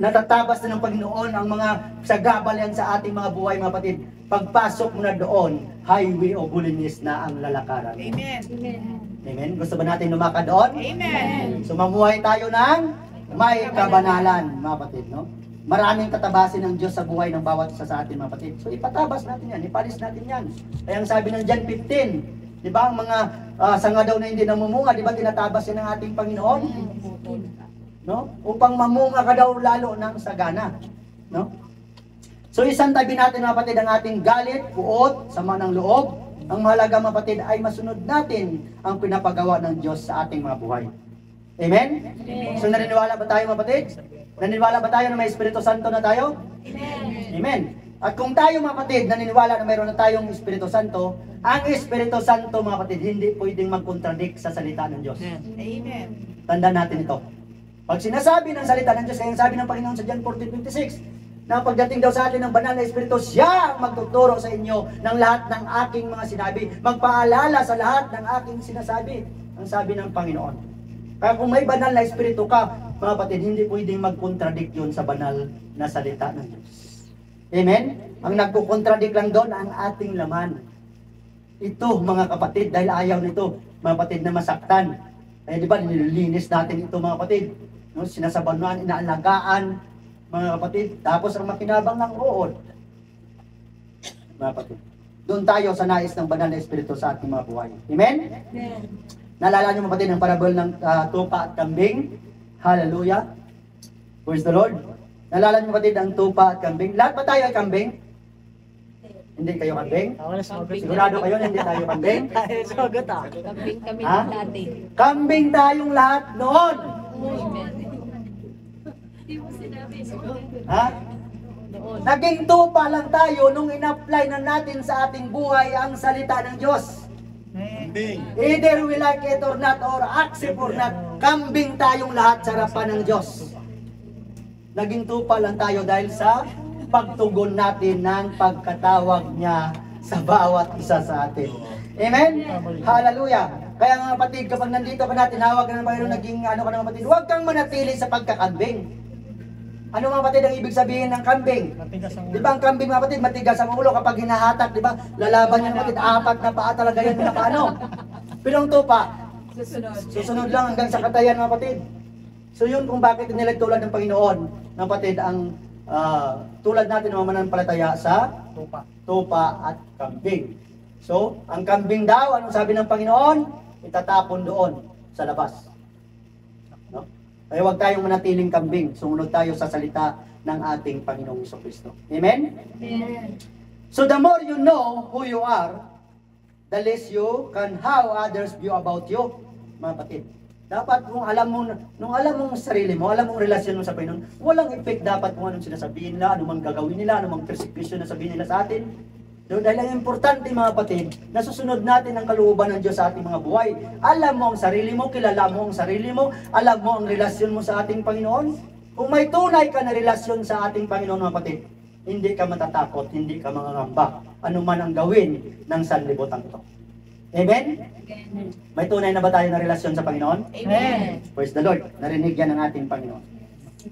natatabas na ng Panginoon ang mga sagabal yan sa ating mga buhay, mga kapatid, pagpasok mo na doon, highway of holiness na ang lalakaran. Amen. Amen. Amen? Gusto ba natin lumakad doon? Amen. So mamuhay tayo ng may kabanalan, mga kapatid, no? Maraming tatabasin ng Diyos sa buhay ng bawat isa sa atin, mga kapatid. So ipatabas natin yan, ipalis natin yan. Kaya ang sabi ng John 15, di ba, ang mga sanga daw na hindi namumunga, di ba tinatabas yan ng ating Panginoon? No? Upang mamunga ka daw lalo ng sagana. No? So isang tabi natin, mga kapatid, ang ating galit, puot, sama ng loob. Ang mahalaga, mga kapatid, ay masunod natin ang pinapagawa ng Diyos sa ating mga buhay. Amen? So naniniwala ba tayo, mga kapatid? Naniniwala ba tayo na may Espiritu Santo na tayo? Amen. Amen. At kung tayo mga kapatid, naniniwala na mayroon na tayong Espiritu Santo, ang Espiritu Santo mga kapatid, hindi pwedeng mag-contradict sa salita ng Diyos. Amen. Tandaan natin ito. Pag sinasabi ng salita ng Diyos, kaya ang sabi ng Panginoon sa John 14:26, na pagdating daw sa atin ng banal na Espiritu, siya ang magtuturo sa inyo ng lahat ng aking mga sinabi, magpaalala sa lahat ng aking sinasabi, ang sabi ng Panginoon. Kaya kung may banal na Espiritu ka, mga kapatid, hindi pwedeng mag-contradict yun sa banal na salita ng Diyos. Amen? Ang nagkukontradict lang doon ang ating laman. Ito, mga kapatid, dahil ayaw nito, mga kapatid, na masaktan. Kaya di ba, nililinis natin ito, mga kapatid. No? Sinasabanuan, inaalagaan, mga kapatid. Tapos ang makinabang ng uod. Mga kapatid. Doon tayo sa nais ng banal na Espiritu sa ating mga buhay. Amen? Amen. Naalala niyo, mga kapatid, ang parable ng tupa at kambing? Hallelujah. Praise the Lord. Naalala niyo, kapatid, ang tupa at kambing? Lahat ba tayo ay kambing? Hindi kayo kambing? Ako na sumagot. Sigurado kayo na hindi tayo kambing? Sumagot ah. Kambing kami Ha? dati. Kambing tayong lahat noon. Amen. Ha? Doon. Naging tupa lang tayo nung in-apply na natin sa ating buhay ang salita ng Diyos. Kambing. Either we like it or not, or accept or not, kambing tayong lahat sa harapan ng Diyos. Naging tupa lang tayo dahil sa pagtugon natin ng pagkatawag niya sa bawat isa sa atin. Amen? Hallelujah. Kaya nga kapatid, kapag nandito ka natin, hawag ka ng Panginoon, naging ano ka ng kapatid, huwag kang manatili sa pagkakambing. Ano mga kapatid ang ibig sabihin ng kambing? Matigas ang Di ba ang kambing mga kapatid, matigas ang ulo kapag hinahatak, di ba? Lalaban niya mga kapatid, apat na paa talaga yan na paano. Pero ang tupa, susunod lang hanggang sa katayan mga kapatid. So yun kung bakit nilagtulad ng Panginoon, mga kapatid, ang tulad natin ng mananampalataya sa tupa. tupa at kambing. So, ang kambing daw, anong sabi ng Panginoon? Itatapon doon sa labas. No? Kaya huwag tayong manatiling kambing. Sumunod tayo sa salita ng ating Panginoong Jesucristo. Amen? Amen. So, the more you know who you are, the less you can how others view about you. Mga kapatid. Dapat kung alam mo, nung alam mo ang sarili mo, alam mo ang relasyon mo sa Panginoon, walang effect dapat kung anong sinasabihin nila, anong gagawin nila, anong persecution na sabihin nila sa atin. So, dahil ang importante mga kapatid, nasusunod natin ang kalooban ng Diyos sa ating mga buhay. Alam mo ang sarili mo, kilala mo ang sarili mo, alam mo ang relasyon mo sa ating Panginoon. Kung may tunay ka na relasyon sa ating Panginoon mga kapatid, hindi ka matatakot, hindi ka mangangamba, anuman ang gawin ng sanlibutan ito. Amen? May tunay na ba tayo na relasyon sa Panginoon? Amen. Praise the Lord. Narinig yan ng ating Panginoon.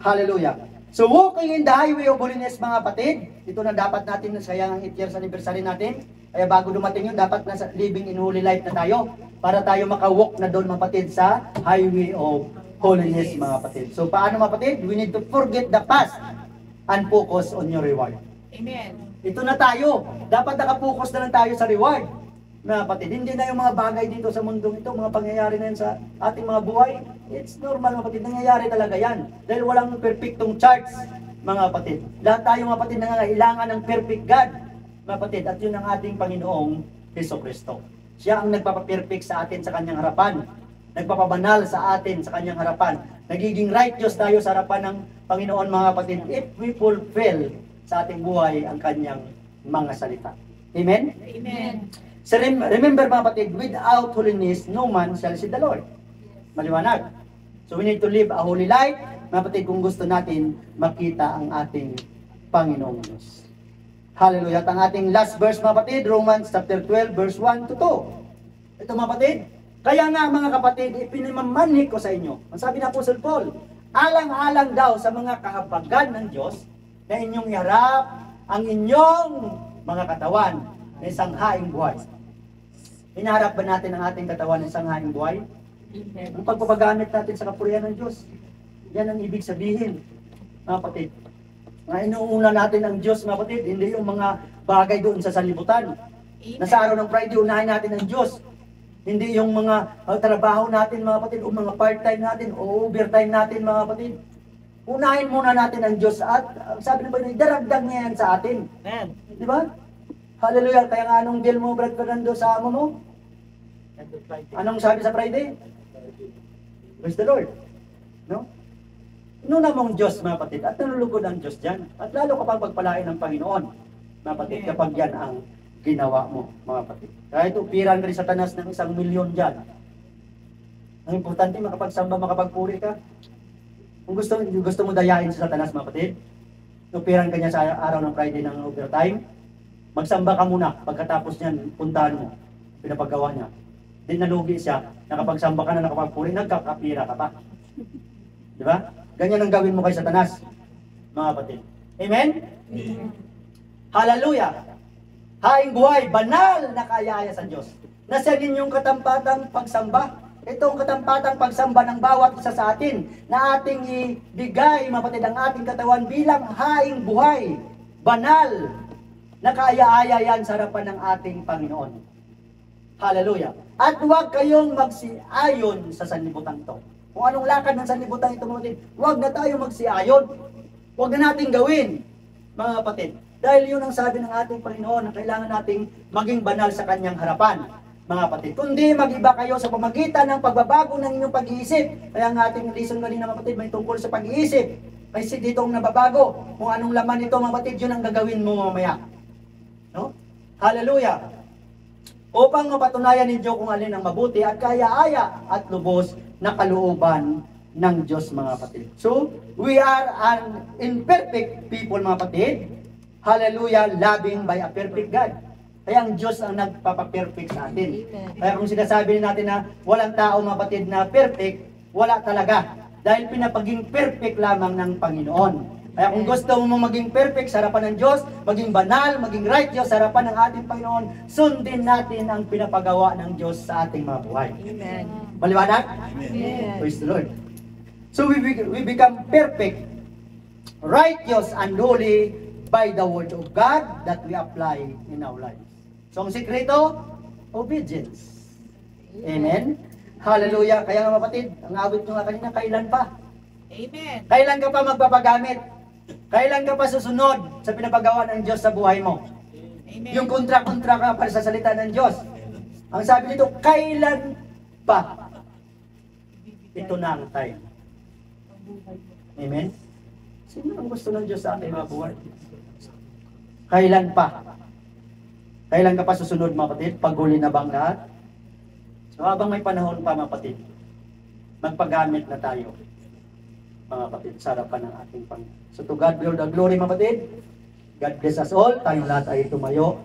Hallelujah. So walking in the highway of holiness mga kapatid, ito na dapat natin, kaya ang 8 years anniversary natin, kaya bago dumating yun, dapat nasa living in holy life na tayo, para tayo makawalk na doon mga kapatid sa highway of holiness mga kapatid. So paano mga kapatid? We need to forget the past and focus on your reward. Amen. Ito na tayo. Dapat nakapokus na lang tayo sa reward. Mga kapatid, hindi na yung mga bagay dito sa mundong ito, mga pangyayari na yan sa ating mga buhay. It's normal mga kapatid, nangyayari talaga yan. Dahil walang perfectong charts, mga kapatid. Lahat tayo mga kapatid nangangailangan ng perfect God, mga kapatid. At yun ang ating Panginoong Jesucristo. Siya ang nagpapaperfect sa atin sa kanyang harapan. Nagpapabanal sa atin sa kanyang harapan. Nagiging righteous tayo sa harapan ng Panginoon mga kapatid if we fulfill sa ating buhay ang kanyang mga salita. Amen? Amen. So remember mga kapatid, without holiness, no man shall see the Lord. Maliwanag. So we need to live a holy life, mga kapatid, kung gusto natin makita ang ating Panginoong Diyos. Hallelujah. At ang ating last verse mga kapatid, Romans chapter 12, verse 1 to 2. Ito mga kapatid, kaya nga mga kapatid, ipinamamanhik ko sa inyo. Ang sabi na Apostle Paul, alang-alang daw sa mga kahabagan ng Diyos na inyong iharap ang inyong mga katawan na isang haing buhay. Hinaharap ba natin ang ating katawan ng isang haing buhay? Ang pagpapagamit natin sa kapurihan ng Diyos. Yan ang ibig sabihin, mga kapatid. Nga inuuna natin ang Diyos, mga kapatid, hindi yung mga bagay doon sa sanlibutan. Na sa araw ng Friday, unahin natin ang Diyos. Hindi yung mga trabaho natin, mga kapatid, o mga part-time natin, o overtime natin, mga kapatid. Unahin muna natin ang Diyos at sabi ng Panginoon, daragdag niya yan sa atin. Amen. Di ba? Hallelujah. Kaya nga anong deal mo, Brad Fernando, sa amo mo? Anong sabi sa Friday? Praise the Lord. No? Inuna mong Diyos, mga kapatid, at nalulugod ang Diyos dyan. At lalo kapag pagpalain ng Panginoon. mga kapatid, kapag yan ang ginawa mo, mga kapatid. Kahit upiran ka ni Satanas ng 1,000,000 dyan. Ang importante, makapagsamba, makapagpuri ka. Kung gusto mo dayain si Satanas, mga kapatid, upiran ka niya sa araw ng Friday ng overtime, magsamba ka muna. Pagkatapos niyan, puntahan mo. Pinapagawa niya. Di nalugi siya, nakapagsamba ka na, nakapagpuri, nagkakapira ka pa. Di ba? Ganyan ang gawin mo kay Satanas, mga kapatid. Amen? Hallelujah! Haing buhay, banal na kayaya sa Diyos. Nasa ninyong katampatang pagsamba. Itong katampatang pagsamba ng bawat isa sa atin na ating ibigay, mga kapatid, ang ating katawan bilang haing buhay, banal na kayaya yan sa harapan ng ating Panginoon. Hallelujah! At huwag kayong magsiayon sa sanlibutan to. Kung anong lakad ng sanlibutan ito, mga kapatid, huwag na tayo magsiayon. Huwag na natin gawin, mga kapatid. Dahil yun ang sabi ng ating Panginoon na kailangan nating maging banal sa kanyang harapan, mga kapatid. Kundi mag-iba kayo sa pamagitan ng pagbabago ng inyong pag-iisip. Kaya ang ating lesson kanina, mga kapatid, may tungkol sa pag-iisip. May dito ang nababago. Kung anong laman nito, mga kapatid, yun ang gagawin mo mamaya. No? Hallelujah! Upang mapatunayan ninyo kung alin ang mabuti at kaya-aya at lubos na kalooban ng Diyos, mga kapatid. So, we are an imperfect people, mga kapatid. Hallelujah, loving by a perfect God. Kaya ang Diyos ang nagpapaperfect sa atin. Kaya kung sinasabi natin na walang tao, mga kapatid, na perfect, wala talaga. Dahil pinapaging perfect lamang ng Panginoon. Kaya kung gusto mo maging perfect sa harapan ng Diyos, maging banal, maging righteous sa harapan ng ating Panginoon, sundin natin ang pinapagawa ng Diyos sa ating mga buhay. Amen. Maliwanag? Amen. Praise the Lord. So we become perfect, righteous, and holy by the word of God that we apply in our lives. So ang sikreto, obedience. Amen? Hallelujah. Kaya mga kapatid, ang awit nyo nga kanina, kailan pa? Amen. Kailan ka pa magpapagamit? Kailan ka pa susunod sa pinapagawa ng Diyos sa buhay mo? Amen. Yung kontra-kontra ka para sa salita ng Diyos. Ang sabi nito, kailan pa? Ito na ang time. Amen? Sino ang gusto ng Diyos sa ating mga buhay? Kailan pa? Kailan ka pa susunod, mga kapatid? Paghuli na bang lahat? So habang may panahon pa, mga kapatid, magpagamit na tayo, mga kapatid, sa harapan ng ating Panginoon. So to God be all the glory, mga kapatid. God bless us all. Tayong lahat ay tumayo.